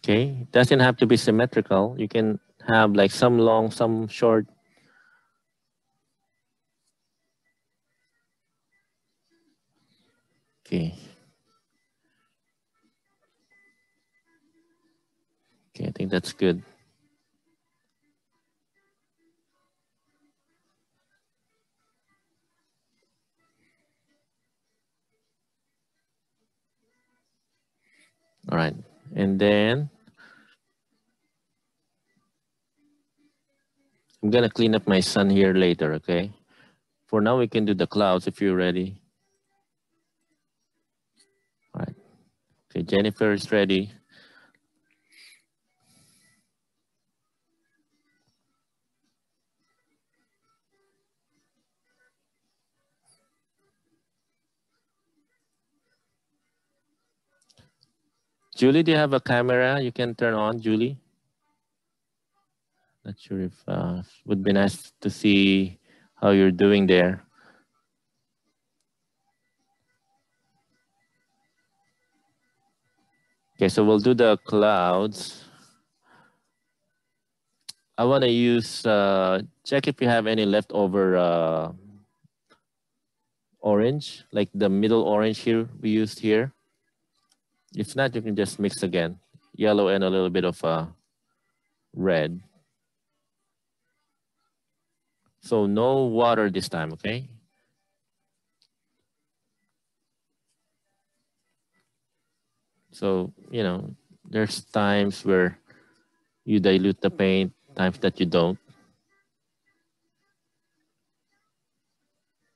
Okay, it doesn't have to be symmetrical. You can have like some long, some short. Okay. Okay, I think that's good. All right, and then I'm gonna clean up my sun here later, okay? For now, we can do the clouds if you're ready. All right. Okay, Jennifer is ready. Julie, do you have a camera you can turn on, Julie? Not sure if would be nice to see how you're doing there. Okay, so we'll do the clouds. I want to use, check if you have any leftover orange, like the middle orange here we used here. If not, you can just mix again. Yellow and a little bit of red. So no water this time, okay? So, you know, there's times where you dilute the paint, times that you don't.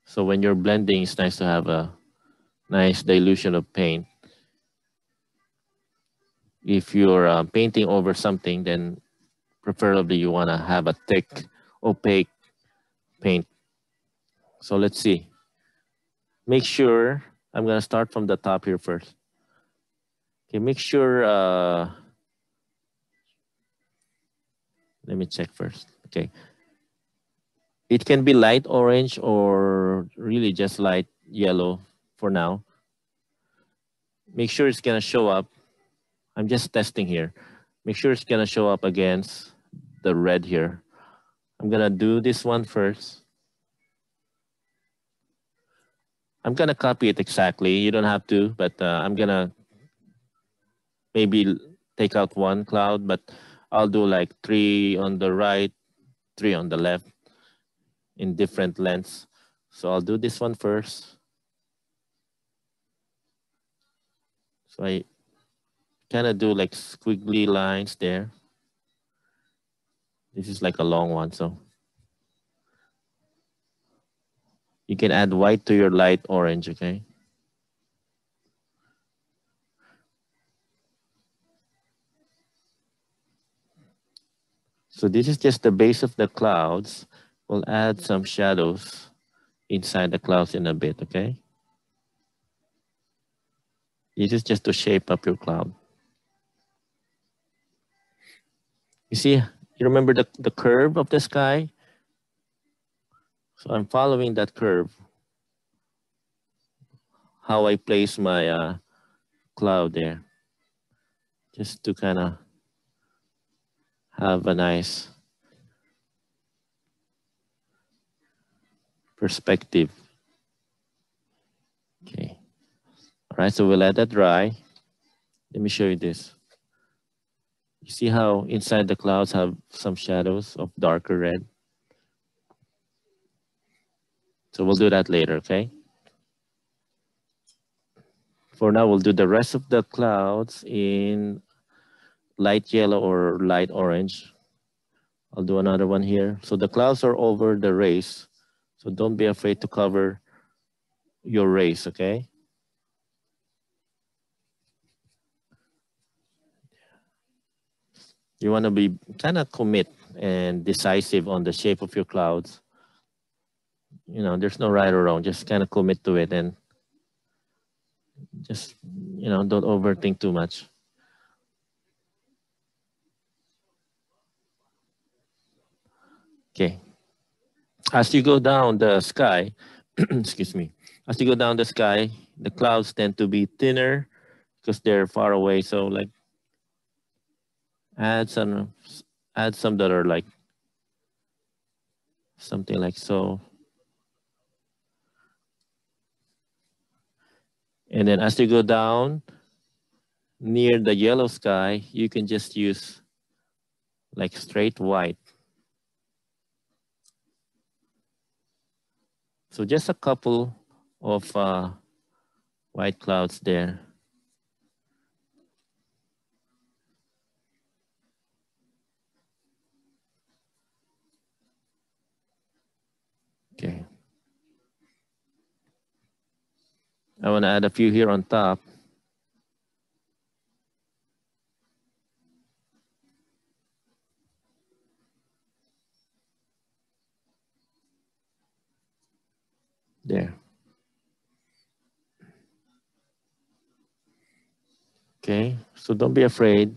So when you're blending, it's nice to have a nice dilution of paint. If you're painting over something, then preferably you want to have a thick, opaque paint. So let's see. Make sure, I'm going to start from the top here first. Okay, make sure, let me check first. Okay, It can be light orange or really just light yellow for now. Make sure it's gonna show up. I'm just testing here. Make sure it's gonna show up against the red here. I'm gonna do this one first. I'm gonna copy it exactly. You don't have to, but I'm gonna maybe take out one cloud, but I'll do like 3 on the right, 3 on the left in different lengths. So I'll do this one first. So I kind of do like squiggly lines there. This is like a long one, so you can add white to your light orange, okay? So this is just the base of the clouds. We'll add some shadows inside the clouds in a bit, okay? This is just to shape up your cloud. You see, you remember the curve of the sky? So I'm following that curve. How I place my cloud there. Just to kind of have a nice perspective. Okay. All right, so we'll let that dry. Let me show you this. You see how inside the clouds have some shadows of darker red? So we'll do that later, okay? For now, we'll do the rest of the clouds in light yellow or light orange. I'll do another one here. So the clouds are over the rays. So don't be afraid to cover your rays, okay? You want to be kind of commit and decisive on the shape of your clouds. You know, there's no right or wrong. Just kind of commit to it and just, you know, don't overthink too much. Okay. As you go down the sky, excuse me, as you go down the sky, the clouds tend to be thinner because they're far away. So like add some that are like something like so. And then as you go down near the yellow sky, you can just use like straight white. So just a couple of white clouds there. Okay. I want to add a few here on top. There. Okay, so don't be afraid.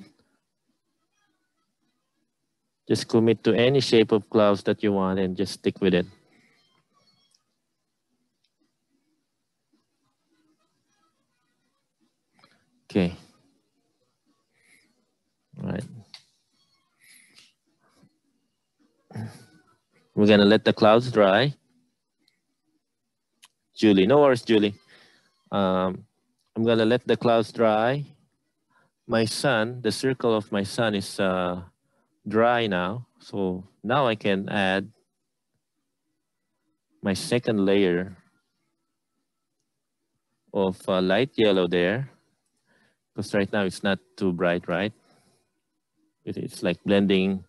Just commit to any shape of clouds that you want and just stick with it. Okay. All right. We're gonna let the clouds dry. Julie, no worries, Julie. I'm gonna let the clouds dry. My sun, the circle of my sun is dry now. So now I can add my second layer of light yellow there. Because right now it's not too bright, right? It's like blending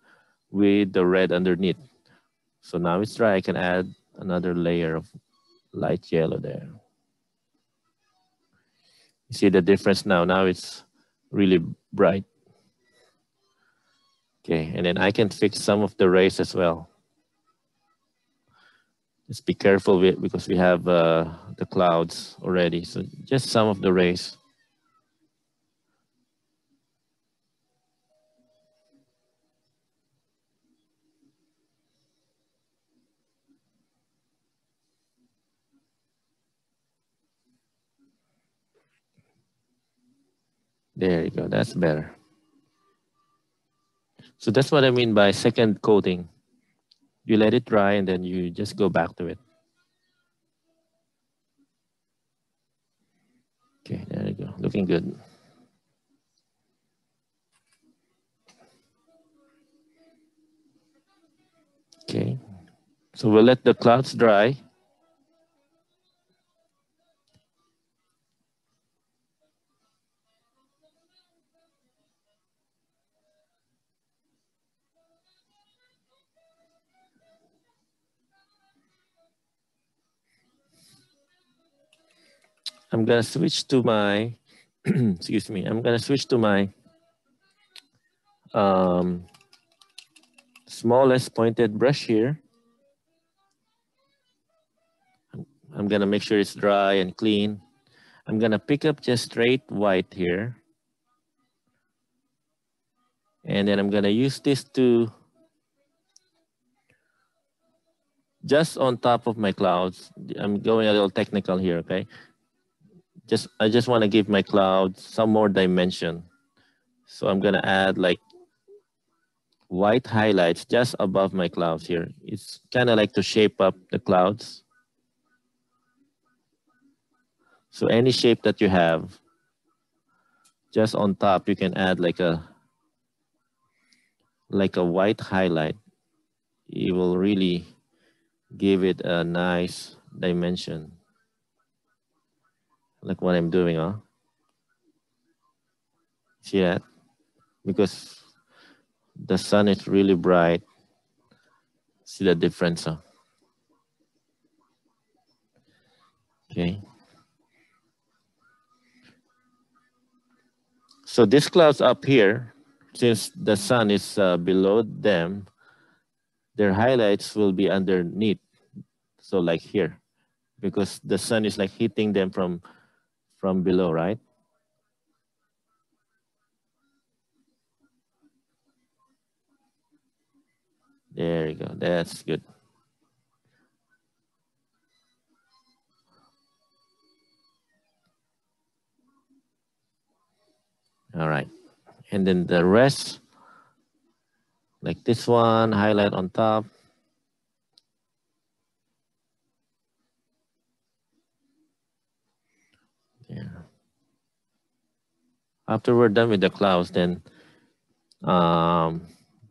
with the red underneath. So now it's dry, I can add another layer of light yellow there. You see the difference now? Now it's really bright. Okay, and then I can fix some of the rays as well. Just be careful with, because we have the clouds already. So just some of the rays. There you go. That's better. So that's what I mean by second coating. You let it dry and then you just go back to it. Okay, there you go. Looking good. Okay, so we'll let the clouds dry. I'm gonna switch to my, excuse me, I'm gonna switch to my smallest pointed brush here. I'm gonna make sure it's dry and clean. I'm gonna pick up just straight white here. And then I'm gonna use this to just on top of my clouds. I'm going a little technical here, okay? I just wanna give my clouds some more dimension. So I'm gonna add like white highlights just above my clouds here. It's kind of like to shape up the clouds. So any shape that you have, just on top, you can add like a white highlight. It will really give it a nice dimension. Like what I'm doing, huh? See that? Because the sun is really bright. See the difference, huh? Okay. So these clouds up here, since the sun is below them, their highlights will be underneath. So like here, because the sun is like hitting them from below, right? There you go. That's good. All right. And then the rest, like this one, highlight on top. Yeah. After we're done with the clouds, then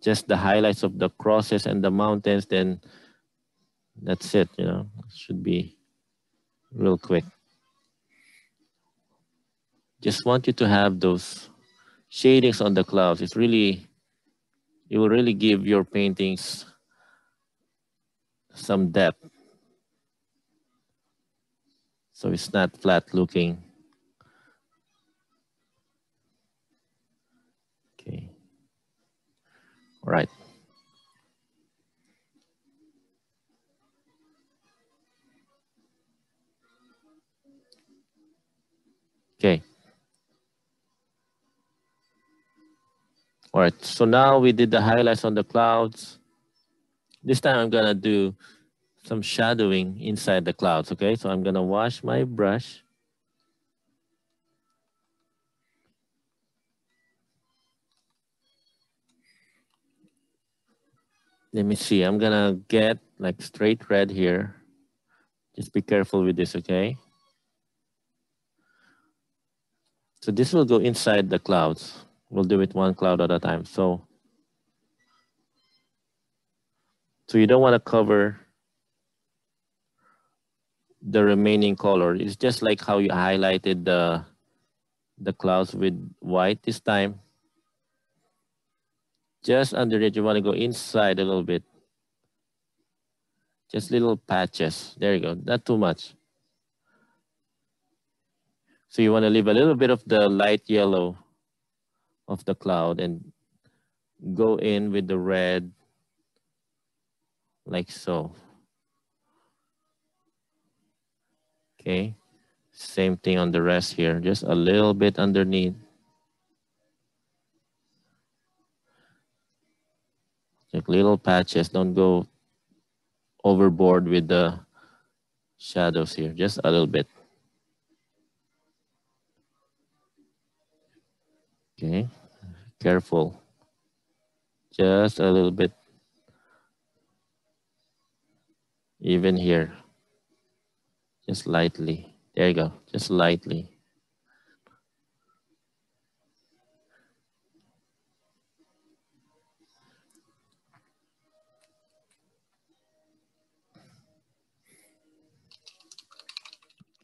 just the highlights of the crosses and the mountains, then that's it, you know. It should be real quick. Just want you to have those shadings on the clouds. It will really give your paintings some depth. So it's not flat looking. Okay. All right. Okay. All right. So now we did the highlights on the clouds. This time I'm gonna do some shadowing inside the clouds, okay? So I'm gonna wash my brush. Let me see, I'm gonna get like straight red here. Just be careful with this, okay? So this will go inside the clouds. We'll do it one cloud at a time. So you don't wanna cover the remaining color. It's just like how you highlighted the clouds with white this time. Just underneath, you wanna go inside a little bit. Just little patches. There you go, not too much. So you wanna leave a little bit of the light yellow of the cloud and go in with the red like so. Okay, same thing on the rest here, just a little bit underneath. Like little patches, don't go overboard with the shadows here, just a little bit. Okay, careful. Just a little bit. Even here. Just lightly. There you go. Just lightly.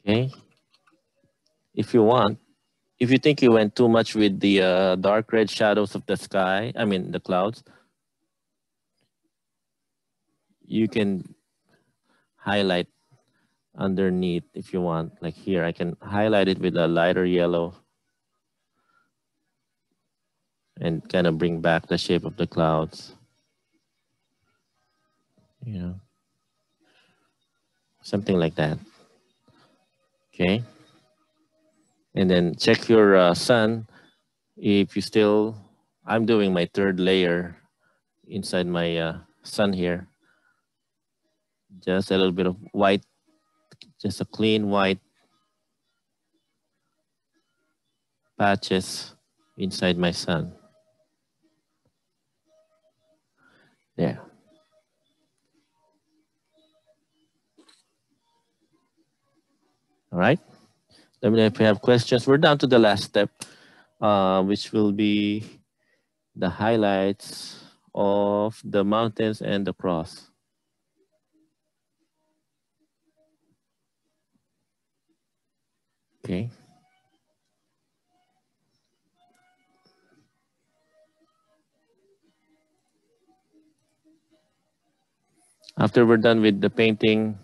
Okay. If you want, if you think you went too much with the dark red shadows of the sky, I mean the clouds, you can highlight underneath if you want. Like here, I can highlight it with a lighter yellow and kind of bring back the shape of the clouds. You know, something like that. Okay. And then check your sun. If you still, I'm doing my third layer inside my sun here. Just a little bit of white, just a clean white patches inside my sun. There. All right. Let me know if you have questions. We're down to the last step, which will be the highlights of the mountains and the cross. Okay. After we're done with the painting,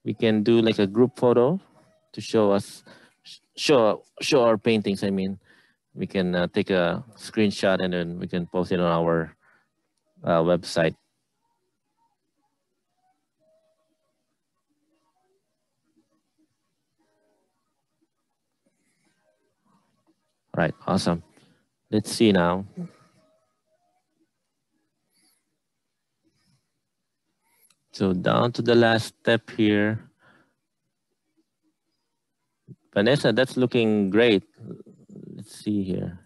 we can do like a group photo to show us, show our paintings. I mean, we can take a screenshot and then we can post it on our website. All right, awesome. Let's see now. So down to the last step here. Vanessa, that's looking great. Let's see here.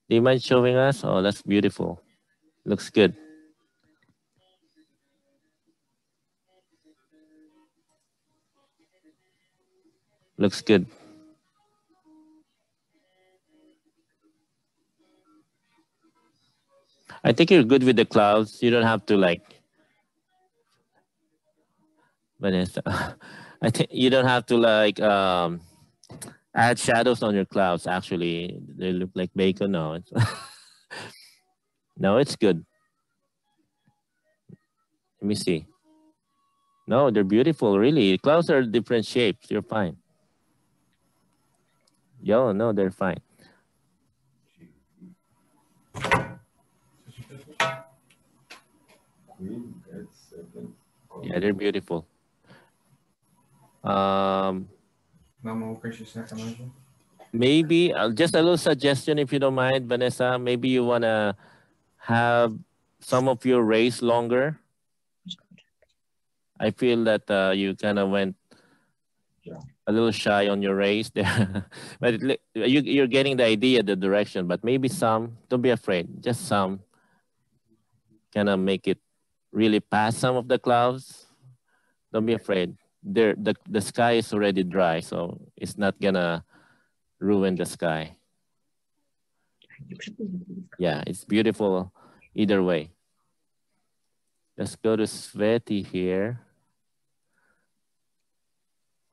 Do you mind showing us? Oh, that's beautiful. Looks good. Looks good. I think you're good with the clouds. You don't have to like, Vanessa, I think you don't have to like add shadows on your clouds. Actually, they look like bacon. No, it's no, it's good. Let me see. No, they're beautiful. Really, clouds are different shapes. You're fine. Yo, no, they're fine. Yeah, they're beautiful. Maybe just a little suggestion, if you don't mind, Vanessa. Maybe you wanna have some of your rays longer. I feel that you kind of went a little shy on your rays there, but you're getting the idea, the direction. But maybe some. Don't be afraid. Just some. Kind of make it really past some of the clouds. Don't be afraid. The sky is already dry, so it's not gonna ruin the sky. Yeah, it's beautiful either way. Let's go to Sveti here.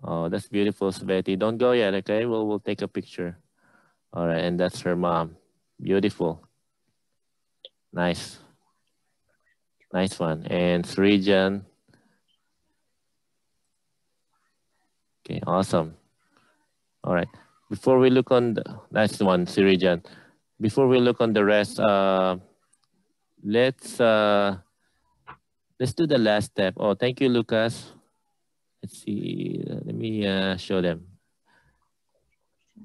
Oh, that's beautiful, Sveti. Don't go yet, okay? We'll take a picture. All right, and that's her mom. Beautiful. Nice. Nice one. And Srijan. Okay, awesome. All right. Before we look on the nice one, Srijan. Before we look on the rest, let's do the last step. Oh, thank you, Lucas. Let's see. Let me show them.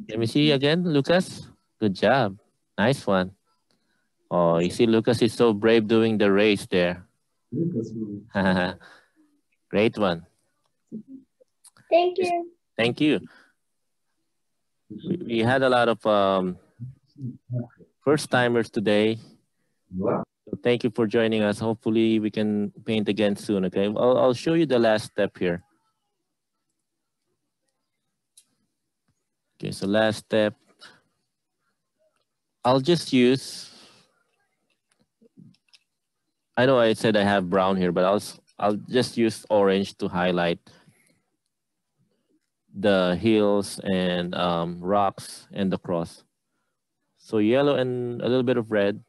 Let me see again, Lucas. Good job. Nice one. Oh, you see, Lucas is so brave doing the race there. Great one. Thank you. Thank you. We had a lot of first timers today. So thank you for joining us. Hopefully we can paint again soon, okay? I'll show you the last step here. Okay, so last step. I'll just use, I know I said I have brown here, but I'll just use orange to highlight the hills and rocks and the cross. So yellow and a little bit of red.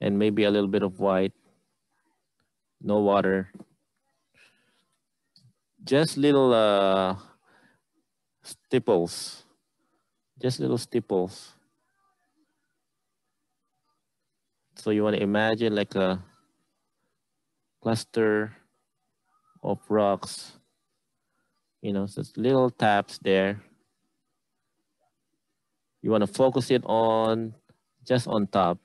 And maybe a little bit of white. No water. Just little stipples. Just little stipples. So you want to imagine like a cluster of rocks. You know, so it's little taps there. You want to focus it on just on top.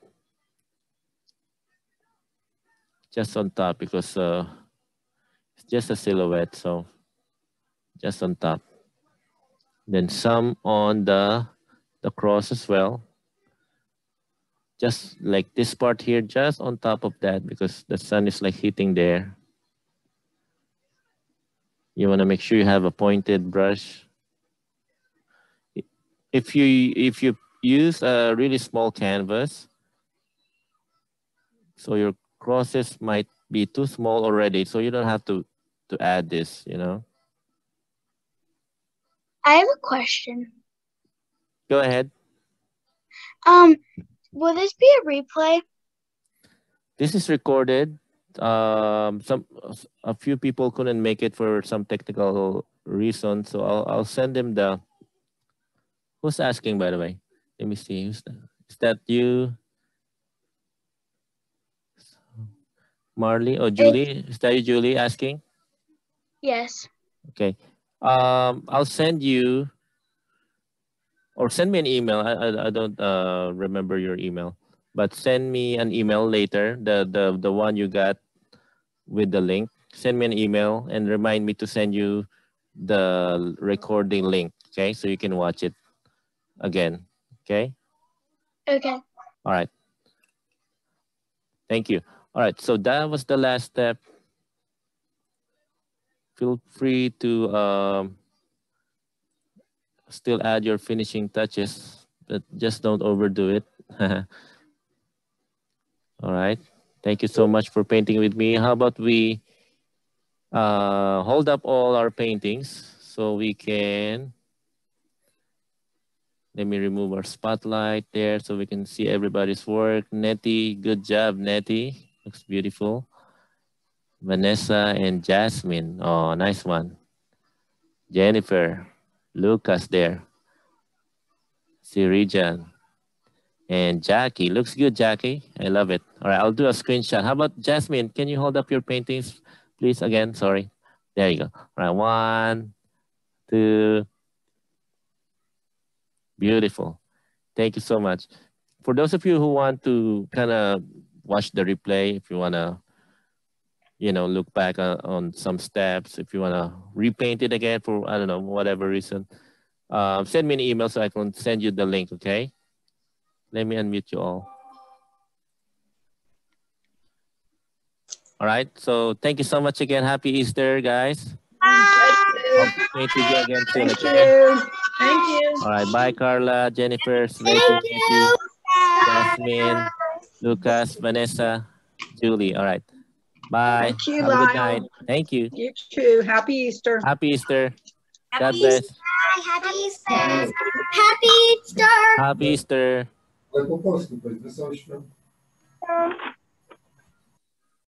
Just on top because it's just a silhouette, so just on top. Then some on the cross as well. Just like this part here, just on top of that because the sun is like hitting there. You want to make sure you have a pointed brush. If you use a really small canvas, so your crosses might be too small already, so you don't have to add this, you know. I have a question. Go ahead. Will this be a replay? This is recorded. A few people couldn't make it for some technical reason, so I'll send them the. Who's asking, by the way? Let me see. Who's that? Is that you, Marley or Julie? Is that you, Julie, asking? Yes. Okay. I'll send you, or send me an email. I don't remember your email, but send me an email later. The one you got with the link. Send me an email and remind me to send you the recording link. Okay, so you can watch it again. Okay. Okay. All right. Thank you. All right. So that was the last step. Feel free to still add your finishing touches, but just don't overdo it. All right. Thank you so much for painting with me. How about we hold up all our paintings so we can, let me remove our spotlight there so we can see everybody's work. Nettie, good job, Nettie. Looks beautiful. Vanessa and Jasmine. Oh, nice one. Jennifer, Lucas there. Sirijan. And Jackie. Looks good, Jackie. I love it. All right, I'll do a screenshot. How about Jasmine? Can you hold up your paintings, please? Again, sorry. There you go. All right, 1, 2. Beautiful. Thank you so much. For those of you who want to kind of watch the replay, if you want to, you know, look back on some steps, if you want to repaint it again for, I don't know, whatever reason, send me an email so I can send you the link, okay? Let me unmute you all. All right, so thank you so much again. Happy Easter, guys. Hope to paint with you again soon, okay? Thank you. All right, bye, Carla, Jennifer, Tracy, Jasmine, Lucas, Vanessa, Julie. All right, bye. Thank you, Have a good Lyle. night. Thank you. You too. Happy Easter. Happy Easter. God bless. Happy Easter. Happy Easter. Happy Easter. Vai pro posto, depois, pessoal.